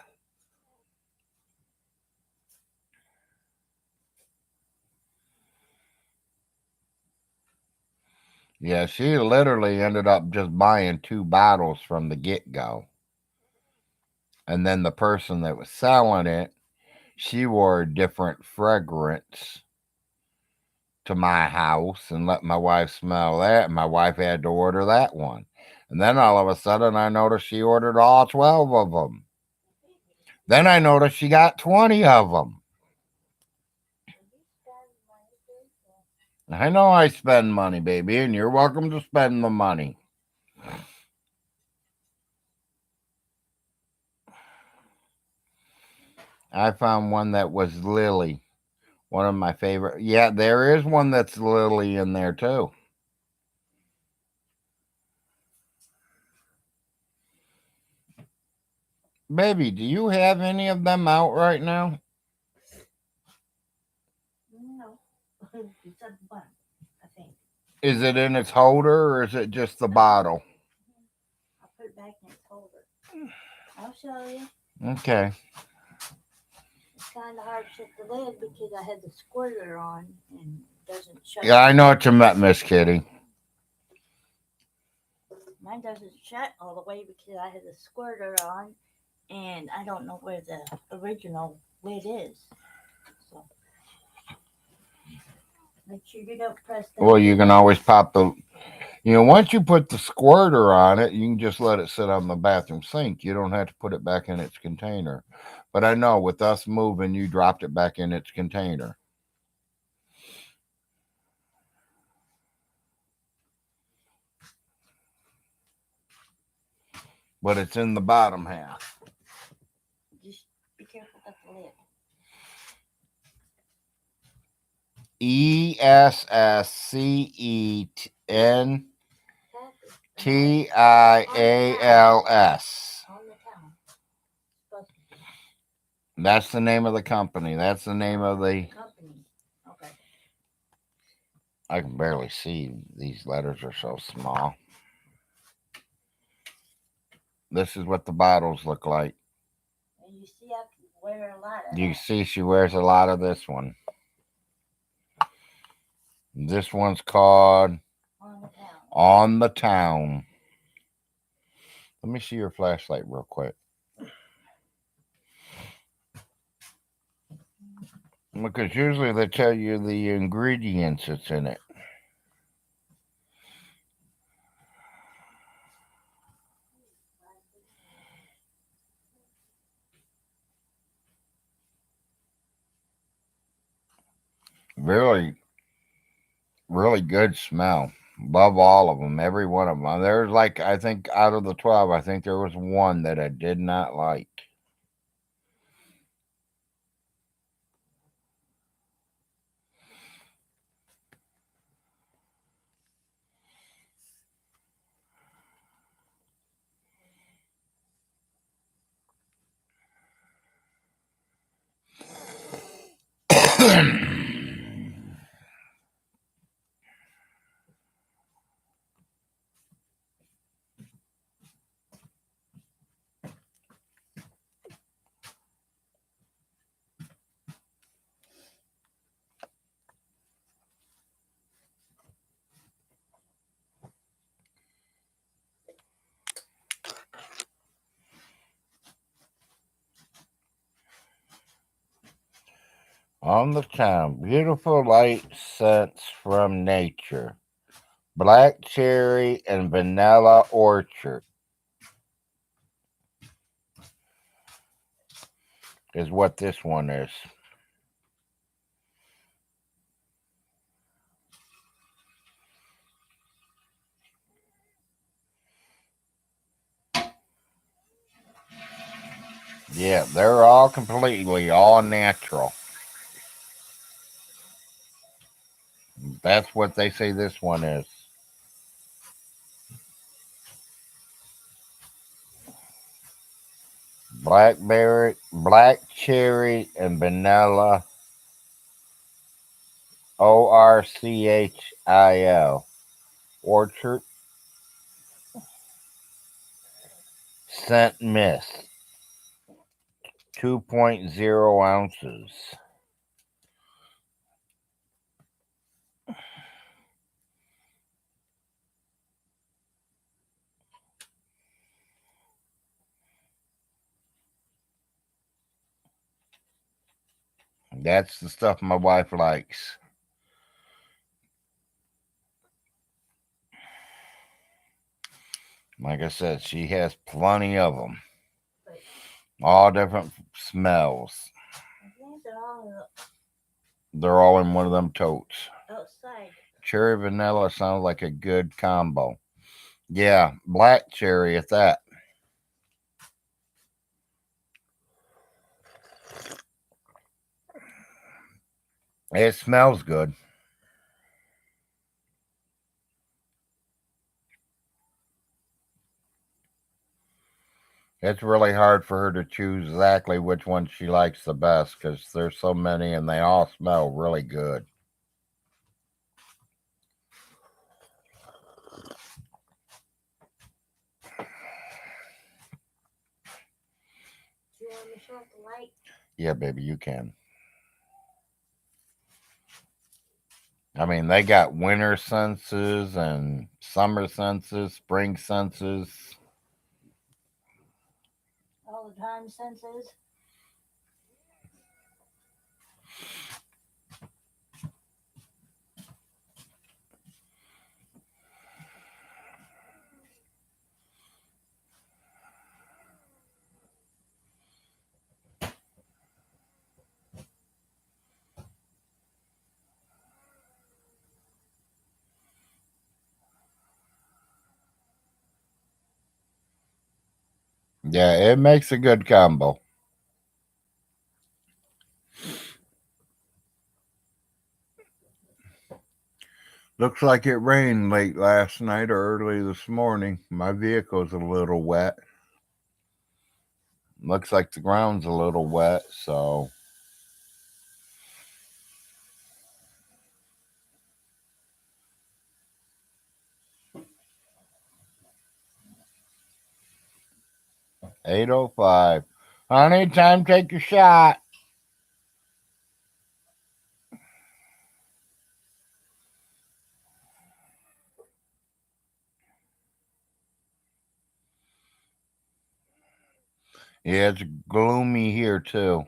Yeah, she literally ended up just buying 2 bottles from the get go. And then the person that was selling it, she wore a different fragrance to my house and let my wife smell that. And my wife had to order that one. And then all of a sudden, I noticed she ordered all 12 of them. Then I noticed she got 20 of them. I know I spend money, baby, and you're welcome to spend the money. I found one that was Lily, one of my favorite. Yeah, there is one that's Lily in there too. Baby, do you have any of them out right now? No. It's a bun, I think. Is it in its holder or is it just the bottle? I'll put it back in its holder. I'll show you. Okay. It's kind of hard to shut the lid because I had the squirter on and it doesn't shut. Yeah, I know what you meant, Miss Kitty. Mine doesn't shut all the way because I had the squirter on and I don't know where the original lid is. So make sure you don't press that. Well, you can always pop the. Once you put the squirter on it, you can just let it sit on the bathroom sink. You don't have to put it back in its container. But I know with us moving, you dropped it back in its container. But it's in the bottom half. Just be careful with the lid. ESSCENTIALS. On the town. Supposed to be. That's the name of the company. That's the name of the. Company. Okay. I can barely see. These letters are so small. This is what the bottles look like. And you see, I can wear a lot of You that. see, she wears a lot of this one. This one's called On the town. On the Town. Let me see your flashlight real quick. Because usually they tell you the ingredients that's in it. Really, really good smell. Love all of them, every one of them. There's like, I think out of the 12, I think there was one that I did not like. On the Town, beautiful light scents from nature. Black cherry and vanilla orchard is what this one is. Yeah, they're all completely all natural. That's what they say this one is. Blackberry, black cherry, and vanilla. ORCHIL. Orchard scent mist. 2.0 ounces. That's the stuff my wife likes. Like I said, she has plenty of them. But All different smells. I think They're all in one of them totes. outside. Cherry vanilla sounds like a good combo. Yeah, black cherry at that. It smells good. It's really hard for her to choose exactly which one she likes the best because there's so many and they all smell really good. Do you want me to shut the light? Yeah, baby, you can. I mean, they got winter senses and summer senses, spring senses. All the time senses. Yeah, it makes a good combo. Looks like it rained late last night or early this morning. My vehicle's a little wet. Looks like the ground's a little wet, so 8:05. Honey, time to take your shot. Yeah, it's gloomy here too.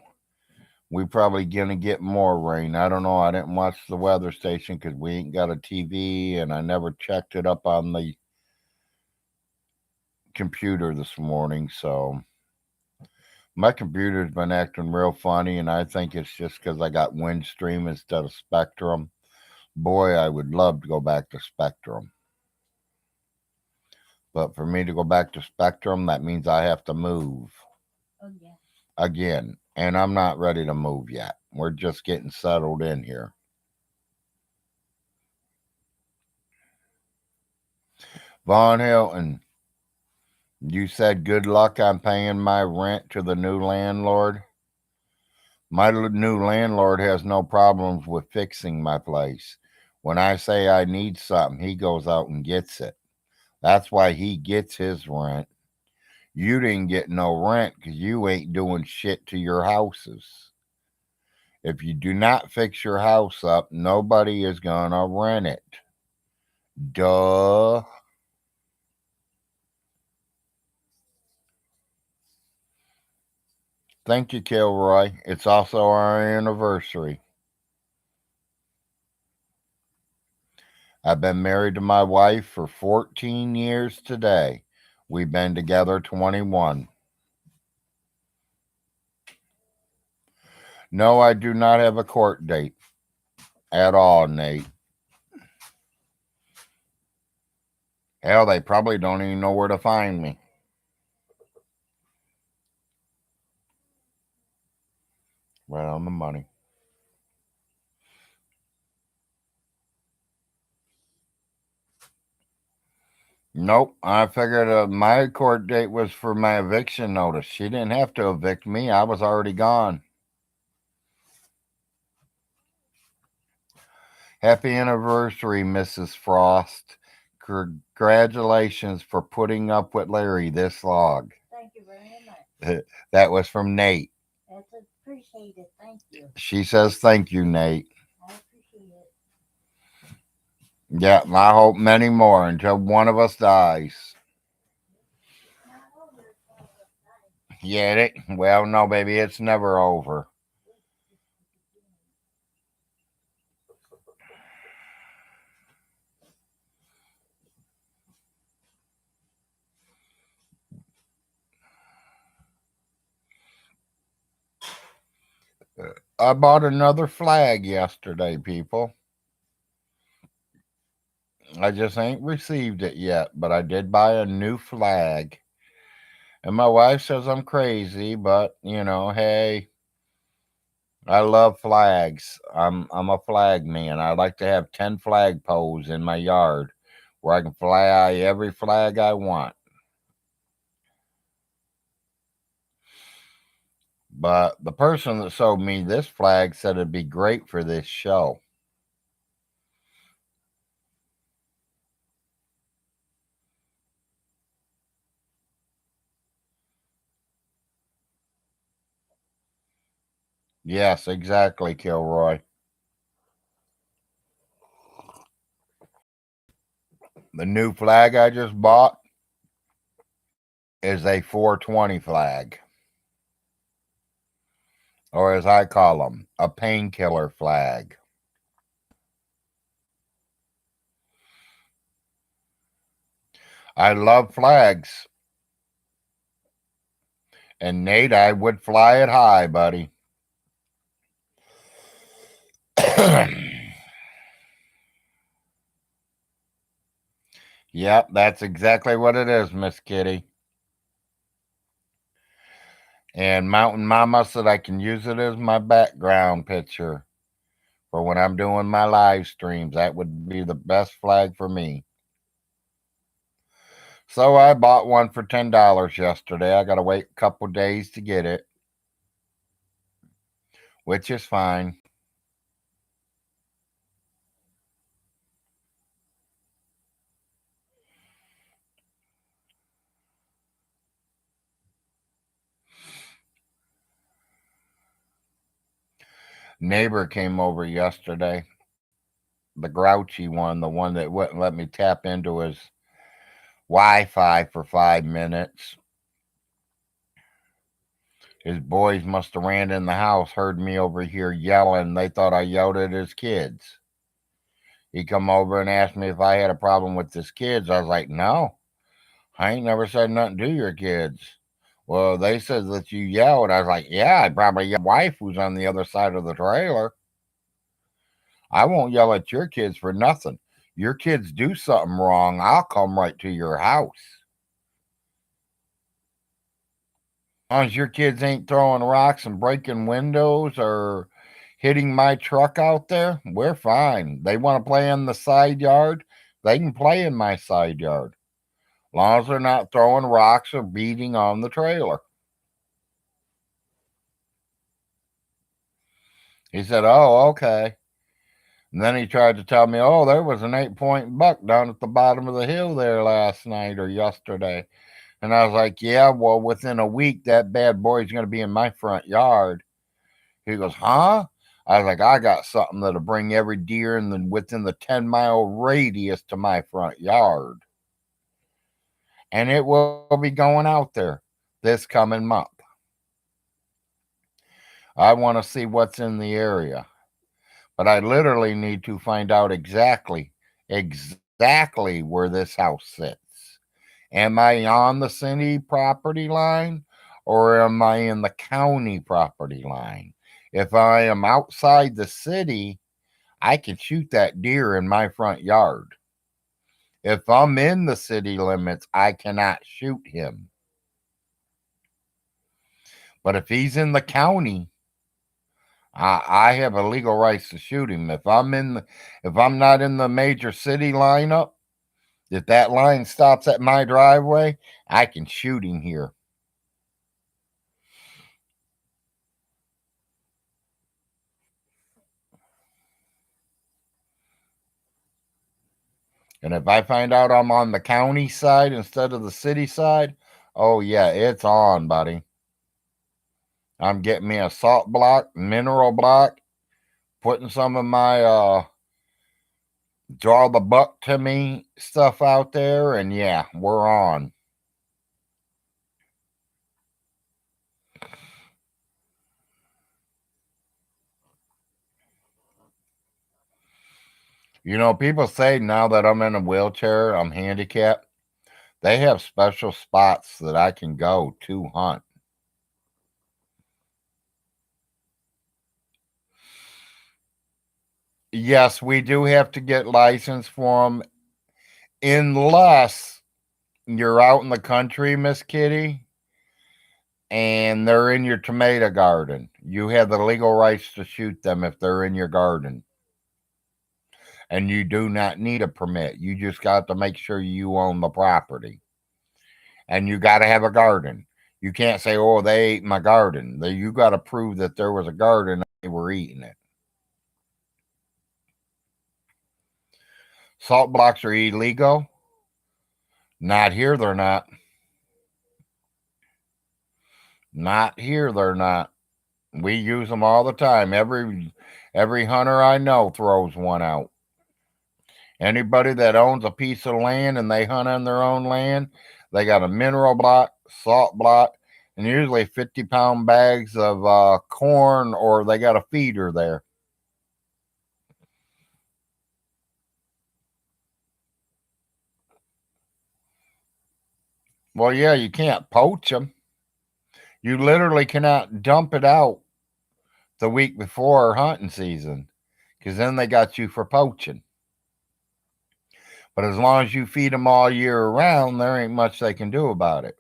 We probably gonna get more rain. I don't know. I didn't watch the weather station because we ain't got a TV, and I never checked it up on the computer this morning. So my computer's been acting real funny, and I think it's just because I got Windstream instead of Spectrum. Boy, I would love to go back to Spectrum. But for me to go back to Spectrum, that means I have to move Oh yeah. again. And I'm not ready to move yet. We're just getting settled in here. Von Hilton, you said good luck on paying my rent to the new landlord. My new landlord has no problems with fixing my place. When I say I need something, he goes out and gets it. That's why he gets his rent. You didn't get no rent because you ain't doing shit to your houses. If you do not fix your house up, nobody is gonna rent it. Duh. Thank you, Kilroy. It's also our anniversary. I've been married to my wife for 14 years today. We've been together 21. No, I do not have a court date at all, Nate. Hell, they probably don't even know where to find me. Right on the money. Nope. I figured my court date was for my eviction notice. She didn't have to evict me. I was already gone. Happy anniversary, Mrs. Frost. Congratulations for putting up with Larry this long. Thank you very much. That was from Nate. That's appreciated. Thank you. She says thank you, Nate. I appreciate it. Yeah, and I hope many more until one of us dies. Not over. It's all right. Yeah, well, no, baby, it's never over. I bought another flag yesterday, people. I just ain't received it yet, but I did buy a new flag. And my wife says I'm crazy, but hey, I love flags. I'm a flag man. I like to have 10 flag poles in my yard where I can fly every flag I want. But the person that sold me this flag said it'd be great for this show. Yes, exactly, Kilroy. The new flag I just bought is a 420 flag, or as I call them, a painkiller flag. I love flags. And Nate, I would fly it high, buddy. Yep, that's exactly what it is, Miss Kitty. And Mountain Mama said I can use it as my background picture for when I'm doing my live streams. That would be the best flag for me. So I bought one for $10 yesterday. I got to wait a couple days to get it, which is fine. Neighbor came over yesterday, the grouchy one, the one that wouldn't let me tap into his Wi-Fi for 5 minutes. His boys must have ran in the house, heard me over here yelling. They thought I yelled at his kids. He come over and asked me if I had a problem with his kids. I was like, no, I ain't never said nothing to your kids. Well, they said that you yelled. I was like, yeah, I probably yelled at my wife who's on the other side of the trailer. I won't yell at your kids for nothing. Your kids do something wrong, I'll come right to your house. As long as your kids ain't throwing rocks and breaking windows or hitting my truck out there, we're fine. They want to play in the side yard, they can play in my side yard. As long as they're not throwing rocks or beating on the trailer. He said, oh, okay. And then he tried to tell me, oh, there was an 8-point buck down at the bottom of the hill there last night or yesterday. And I was like, yeah, well, within a week, that bad boy's going to be in my front yard. He goes, huh? I was like, I got something that'll bring every deer within the 10-mile radius to my front yard. And it will be going out there this coming month. I want to see what's in the area. But I literally need to find out exactly where this house sits. Am I on the city property line or am I in the county property line? If I am outside the city, I can shoot that deer in my front yard. If I'm in the city limits, I cannot shoot him. But if he's in the county, I have a legal rights to shoot him. If I'm not in the major city lineup, If that line stops at my driveway, I can shoot him here. And if I find out I'm on the county side instead of the city side, oh yeah, it's on, buddy. I'm getting me a salt block, mineral block, putting some of my draw the buck to me stuff out there, and yeah, we're on. You know, people say now that I'm in a wheelchair, I'm handicapped, they have special spots that I can go to hunt. Yes, we do have to get license for them unless you're out in the country, Miss Kitty, and they're in your tomato garden. You have the legal rights to shoot them if they're in your garden. And you do not need a permit. You just got to make sure you own the property. And you got to have a garden. You can't say, oh, they ate my garden. You got to prove that there was a garden and they were eating it. Salt blocks are illegal. Not here, they're not. Not here, they're not. We use them all the time. Every hunter I know throws one out. Anybody that owns a piece of land and they hunt on their own land, they got a mineral block, salt block, and usually 50-pound bags of corn, or they got a feeder there. Well, yeah, you can't poach them. You literally cannot dump it out the week before hunting season because then they got you for poaching. But as long as you feed them all year round, there ain't much they can do about it.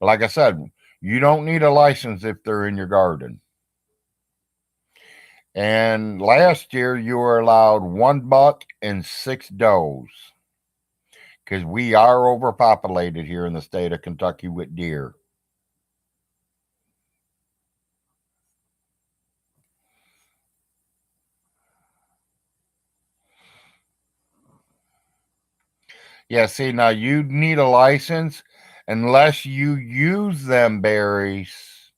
But like I said, you don't need a license if they're in your garden. And last year, you were allowed one buck and six does because we are overpopulated here in the state of Kentucky with deer. Yeah, see, now you need a license unless you use them berries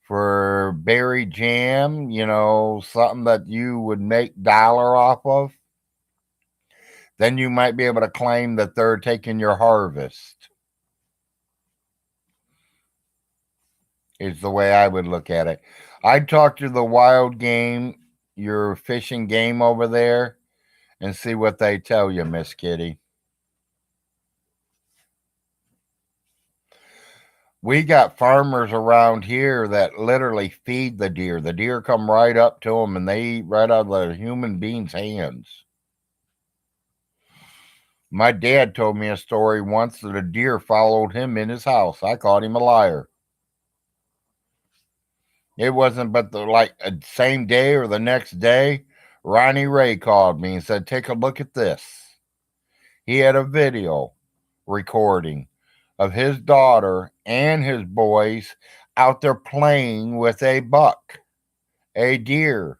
for berry jam, something that you would make dollar off of. Then you might be able to claim that they're taking your harvest, is the way I would look at it. I'd talk to the wild game, your fishing game over there, and see what they tell you, Miss Kitty. We got farmers around here that literally feed the deer. The deer come right up to them and they eat right out of the human being's hands. My dad told me a story once that a deer followed him in his house. I called him a liar. It wasn't but the same day or the next day, Ronnie Ray called me and said, "Take a look at this." He had a video recording of his daughter and his boys out there playing with a buck, a deer.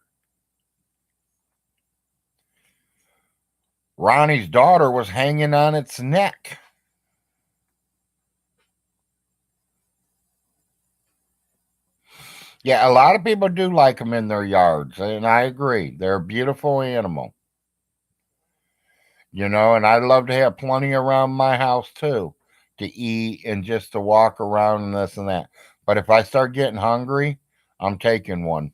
Ronnie's daughter was hanging on its neck. Yeah, a lot of people do like them in their yards, and I agree. They're a beautiful animal, and I'd love to have plenty around my house too to eat and just to walk around and this and that. But if I start getting hungry, I'm taking one.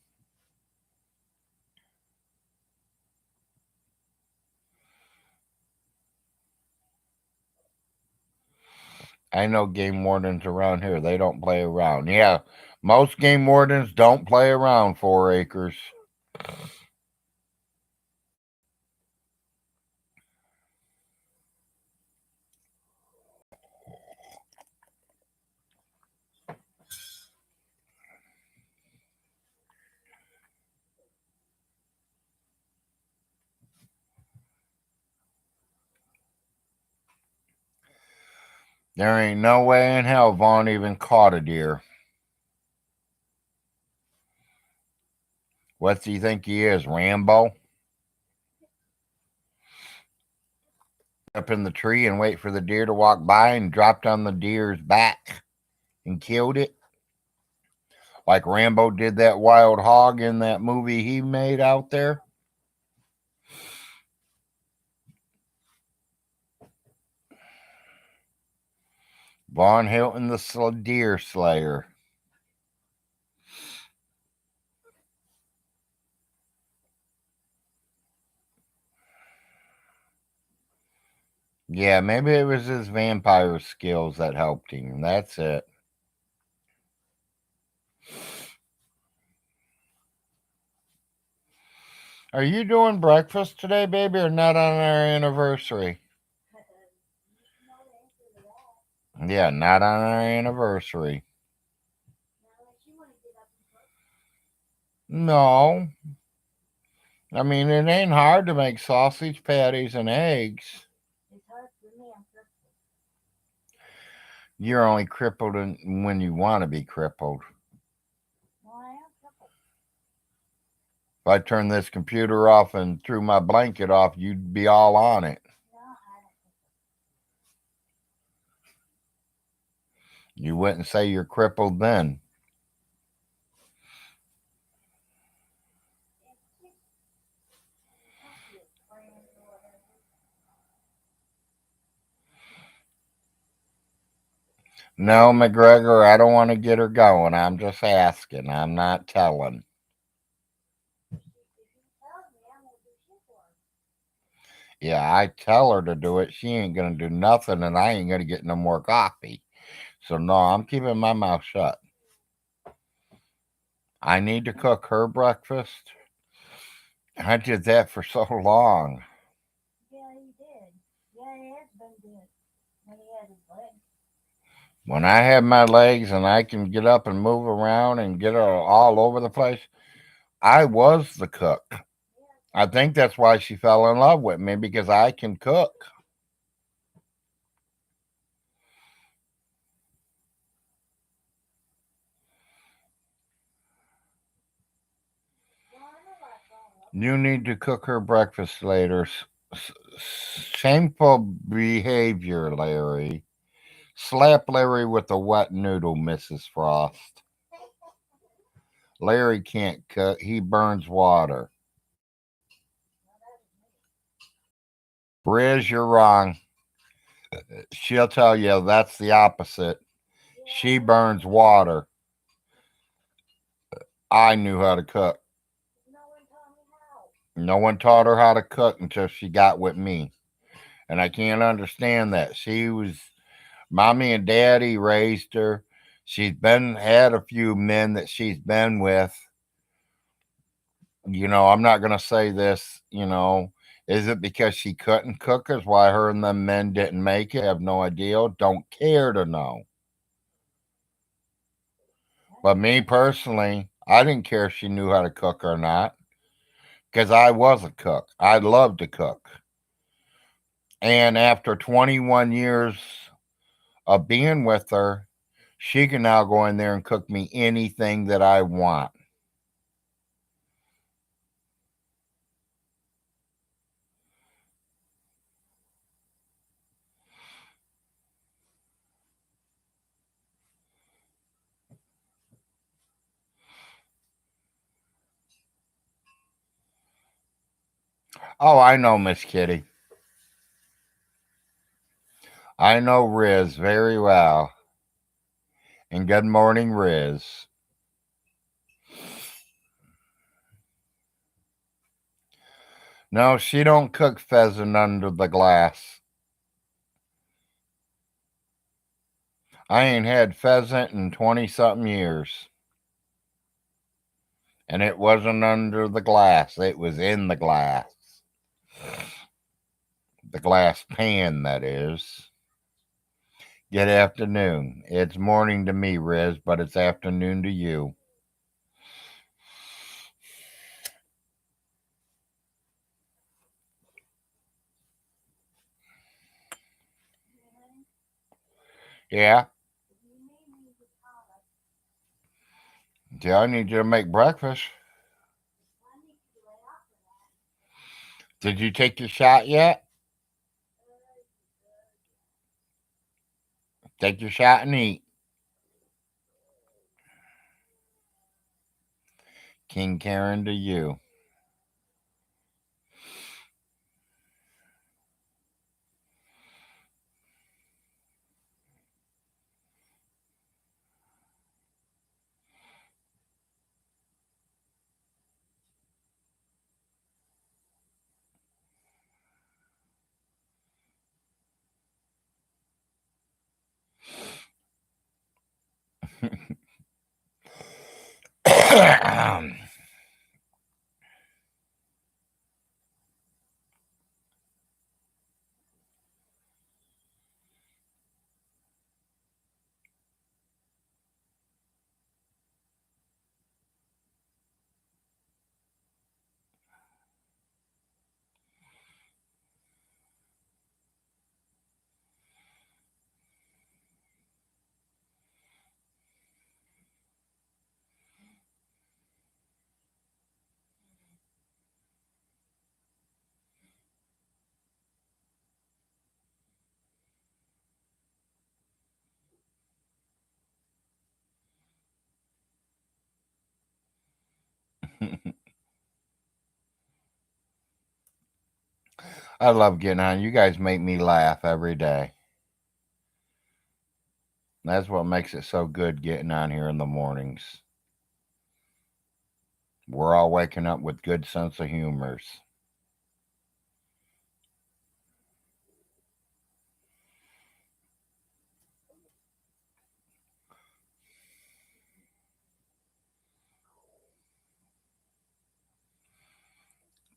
I know game wardens around here, they don't play around. Yeah, most game wardens don't play around 4 acres. There ain't no way in hell Vaughn even caught a deer. What do you think he is, Rambo? Up in the tree and wait for the deer to walk by and dropped on the deer's back and killed it? Like Rambo did that wild hog in that movie he made out there? Von Hilton the Deer Slayer. Yeah, maybe it was his vampire skills that helped him. That's it. Are you doing breakfast today, baby, or not on our anniversary? Yeah, not on our anniversary. No. I mean, it ain't hard to make sausage patties and eggs. It's hard for me. I'm crippled. You're only crippled when you want to be crippled. Well, I am crippled. If I turned this computer off and threw my blanket off, you'd be all on it. No, I don't. You wouldn't say you're crippled then. No, McGregor, I don't want to get her going. I'm just asking. I'm not telling. Yeah, I tell her to do it. She ain't going to do nothing, and I ain't going to get no more coffee. So, no, I'm keeping my mouth shut. I need to cook her breakfast. I did that for so long. Yeah, he did. Yeah, he has been good when he had his legs. When I have my legs and I can get up and move around and get all over the place, I was the cook. I think that's why she fell in love with me, because I can cook. You need to cook her breakfast later. Shameful behavior, Larry. Slap Larry with a wet noodle, Mrs. Frost. Larry can't cook. He burns water. Riz, you're wrong. She'll tell you that's the opposite. She burns water. I knew how to cook. No one taught me how. No one taught her how to cook until she got with me. And I can't understand that. Mommy and daddy raised her. She's had a few men that she's been with. I'm not going to say this, is it because she couldn't cook is why her and them men didn't make it? I have no idea. Don't care to know. But me personally, I didn't care if she knew how to cook or not, because I was a cook. I loved to cook. And after 21 years of being with her, she can now go in there and cook me anything that I want. Oh, I know, Miss Kitty. I know Riz very well. And good morning, Riz. No, she don't cook pheasant under the glass. I ain't had pheasant in 20-something years. And it wasn't under the glass. It was in the glass. The glass pan, that is. Good afternoon. It's morning to me, Riz, but it's afternoon to you. Yeah. If you need me, just holler. Yeah, I need you to make breakfast. Well, I need you to lay out for that. Did you take your shot yet? Uh, Take your shot and eat. King Karen to you. I love getting on. You guys make me laugh every day. That's what makes it so good getting on here in the mornings. We're all waking up with good sense of humors.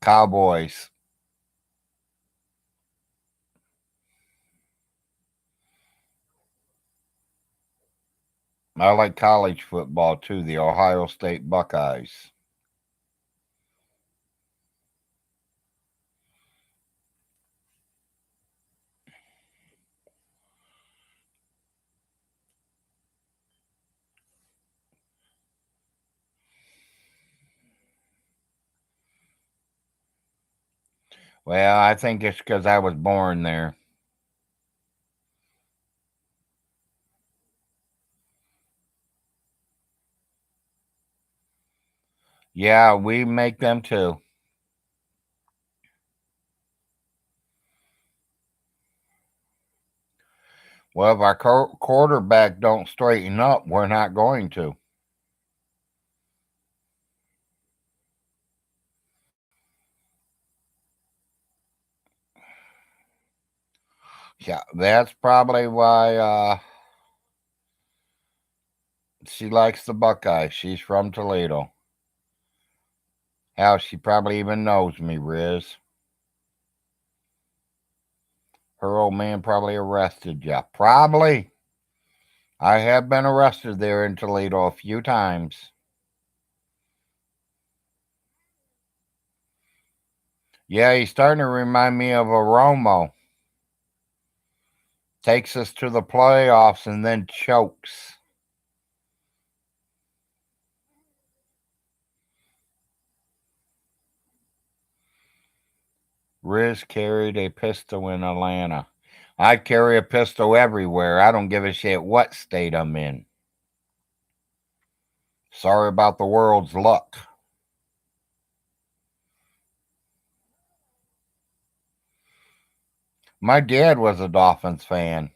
Cowboys. I like college football too, the Ohio State Buckeyes. Well, I think it's because I was born there. Yeah, we make them too. Well, if our quarterback don't straighten up, we're not going to. Yeah, that's probably why she likes the Buckeyes. She's from Toledo. Hell, she probably even knows me, Riz. Her old man probably arrested you. Probably. I have been arrested there in Toledo a few times. Yeah, he's starting to remind me of a Romo. Takes us to the playoffs and then chokes. Riz carried a pistol in Atlanta. I carry a pistol everywhere. I don't give a shit what state I'm in. Sorry about the world's luck. My dad was a Dolphins fan,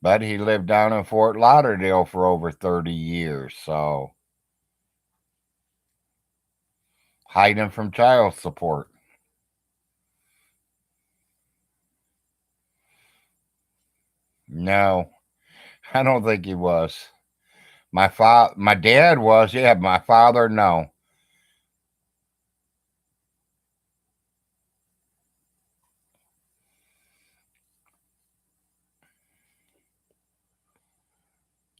but he lived down in Fort Lauderdale for over 30 years, so hiding from child support. No, I don't think he was. My dad was, yeah, my father, no.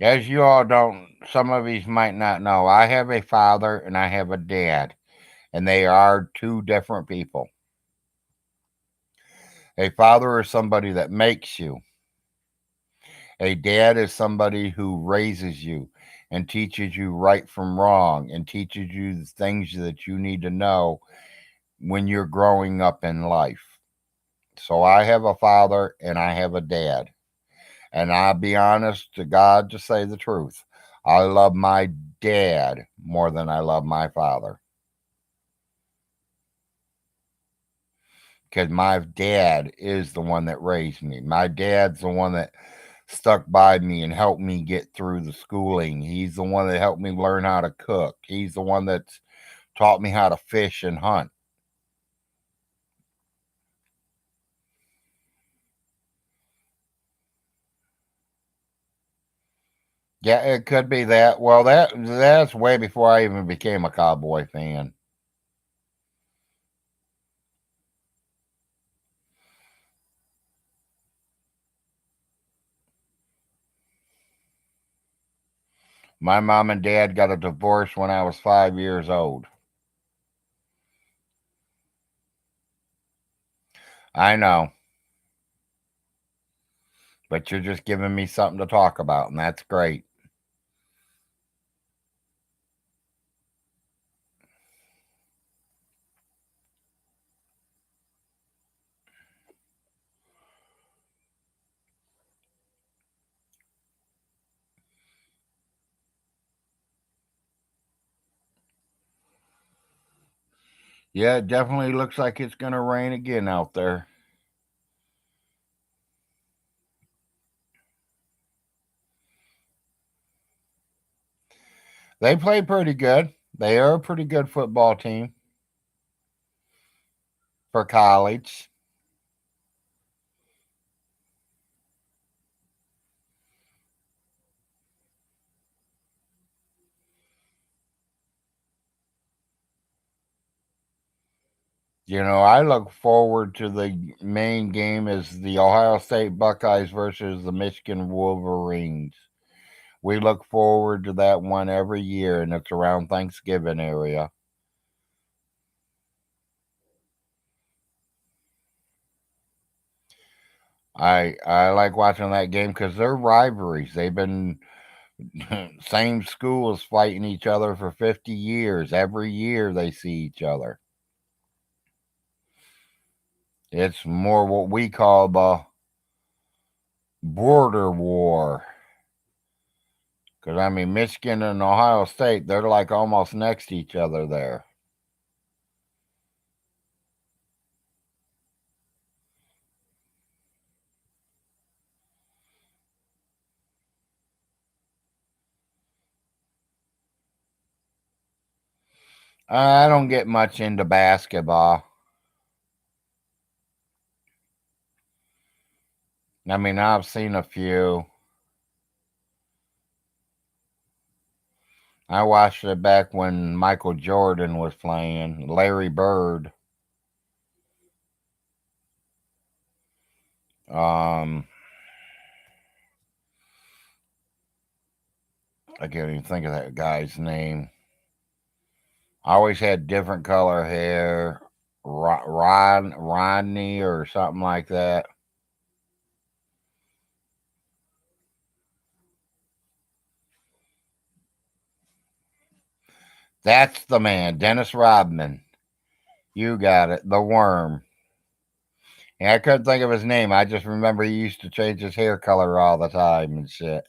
As you all don't, some of you might not know, I have a father and I have a dad, and they are two different people. A father is somebody that makes you. A dad is somebody who raises you and teaches you right from wrong and teaches you the things that you need to know when you're growing up in life. So I have a father and I have a dad. And I'll be honest to God, to say the truth, I love my dad more than I love my father. Because my dad is the one that raised me. My dad's the one that stuck by me and helped me get through the schooling. He's the one that helped me learn how to cook. He's the one that's taught me how to fish and hunt. Yeah, it could be that. Well, that's way before I even became a cowboy fan. My mom and dad got a divorce when I was 5 years old. I know, but you're just giving me something to talk about, and that's great. Yeah, it definitely looks like it's going to rain again out there. They play pretty good. They are a pretty good football team for college. I look forward to the main game is the Ohio State Buckeyes versus the Michigan Wolverines. We look forward to that one every year, and it's around Thanksgiving area. I like watching that game because they're rivalries. They've been same schools fighting each other for 50 years. Every year they see each other. It's more what we call the border war. Because, I mean, Michigan and Ohio State, they're like almost next to each other there. I don't get much into basketball. I mean, I've seen a few. I watched it back when Michael Jordan was playing, Larry Bird. Um, I can't even think of that guy's name. I always had different color hair. Rodney or something like that. That's the man, Dennis Rodman. You got it, the worm. And I couldn't think of his name. I just remember he used to change his hair color all the time and shit.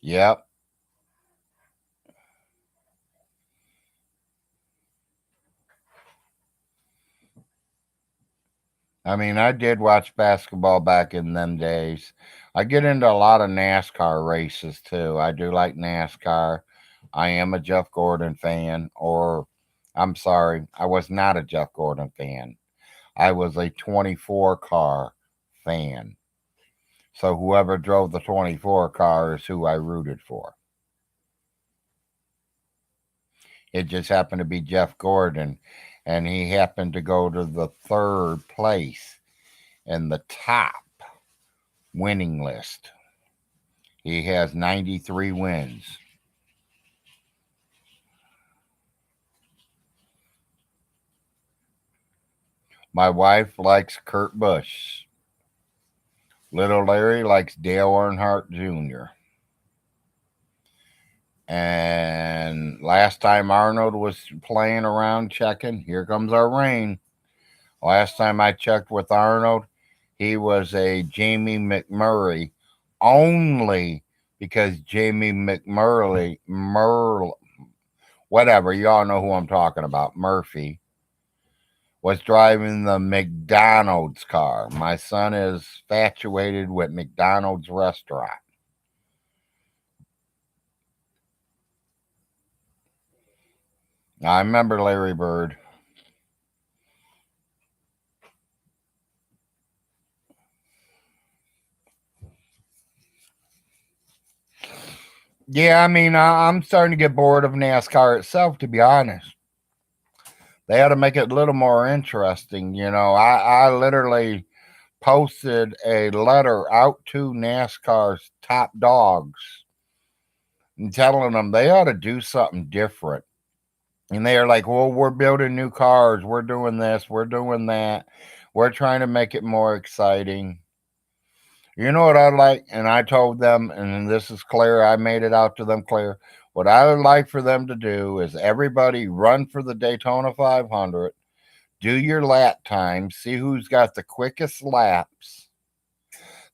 Yep. I mean, I did watch basketball back in them days. I get into a lot of NASCAR races too. I do like NASCAR. I am a Jeff Gordon fan, or I'm sorry, I was not a Jeff Gordon fan. I was a 24 car fan. So whoever drove the 24 car is who I rooted for. It just happened to be Jeff Gordon, and he happened to go to the third place in the top winning list. He has 93 wins. My wife likes Kurt Busch. Little Larry likes Dale Earnhardt Jr. And last time Arnold was playing around checking, here comes our rain. Last time I checked with Arnold, he was a Jamie McMurray only because Jamie whatever, y'all know who I'm talking about, Murphy, was driving the McDonald's car. My son is infatuated with McDonald's restaurant. I remember Larry Bird. Yeah, I mean, I'm starting to get bored of NASCAR itself, to be honest. They ought to make it a little more interesting. I literally posted a letter out to NASCAR's top dogs and telling them they ought to do something different. And they are like, well, we're building new cars. We're doing this. We're doing that. We're trying to make it more exciting. You know what I like? And I told them, and this is clear, I made it out to them clear. What I would like for them to do is everybody run for the Daytona 500, do your lap time, see who's got the quickest laps.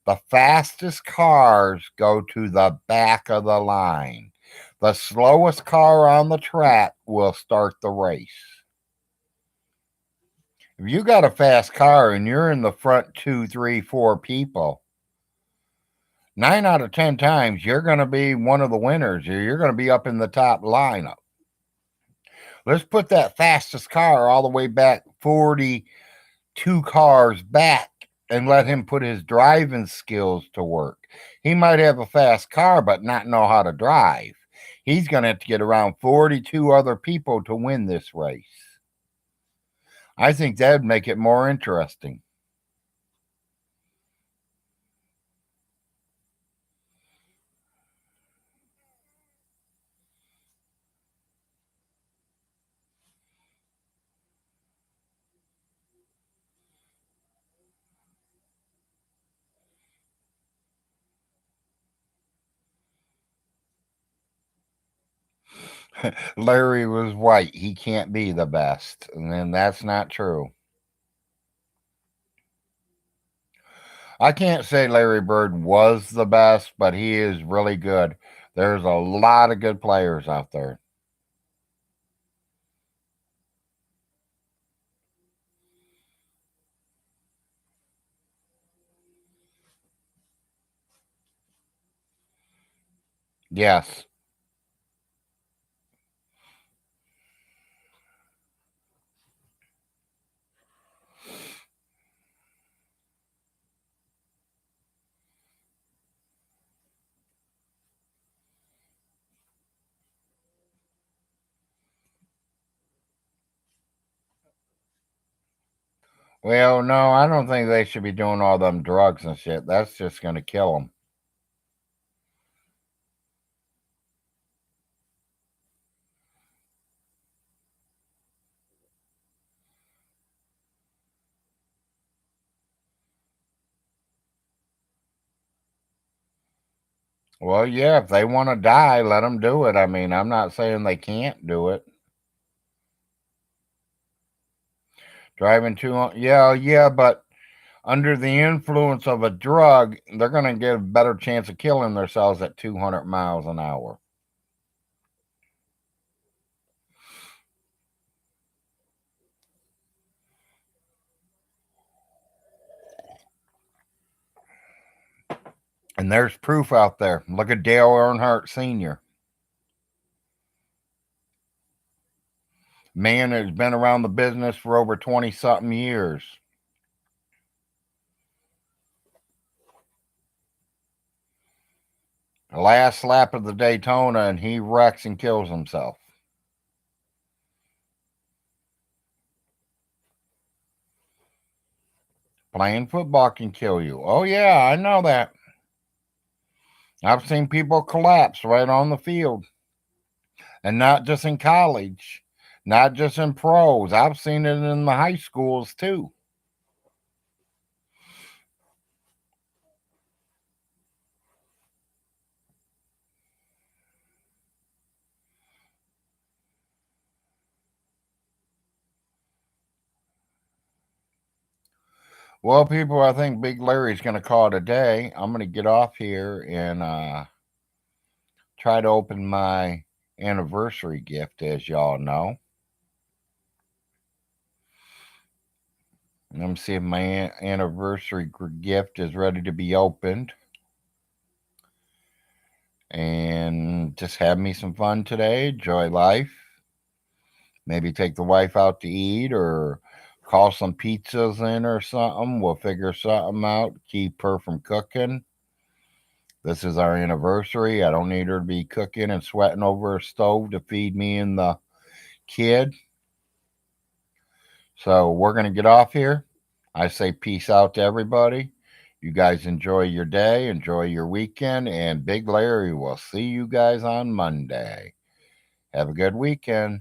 The fastest cars go to the back of the line. The slowest car on the track will start the race. If you got a fast car and you're in the front two, three, four people, 9 out of 10 times you're going to be one of the winners. You're going to be up in the top lineup. Let's put that fastest car all the way back 42 cars back and let him put his driving skills to work. He might have a fast car but not know how to drive. He's going to have to get around 42 other people to win this race. I think that'd make it more interesting. Larry was white. He can't be the best. And then that's not true. I can't say Larry Bird was the best, but he is really good. There's a lot of good players out there. Yes. Well, no, I don't think they should be doing all them drugs and shit. That's just going to kill them. Well, yeah, if they want to die, let them do it. I mean, I'm not saying they can't do it. Driving too, yeah, yeah, but under the influence of a drug, they're going to get a better chance of killing themselves at 200 miles an hour. And there's proof out there. Look at Dale Earnhardt Sr. Man has been around the business for over 20 something years. Last lap of the Daytona, and he wrecks and kills himself. Playing football can kill you. Oh, yeah, I know that. I've seen people collapse right on the field. And not just in college, not just in pros. I've seen it in the high schools too. Well, people, I think Big Larry's going to call it a day. I'm going to get off here and try to open my anniversary gift, as y'all know. Let me see if my anniversary gift is ready to be opened. And just have me some fun today. Enjoy life. Maybe take the wife out to eat or call some pizzas in or something. We'll figure something out. Keep her from cooking. This is our anniversary. I don't need her to be cooking and sweating over a stove to feed me and the kid. So we're going to get off here. I say peace out to everybody. You guys enjoy your day, enjoy your weekend, and Big Larry will see you guys on Monday. Have a good weekend.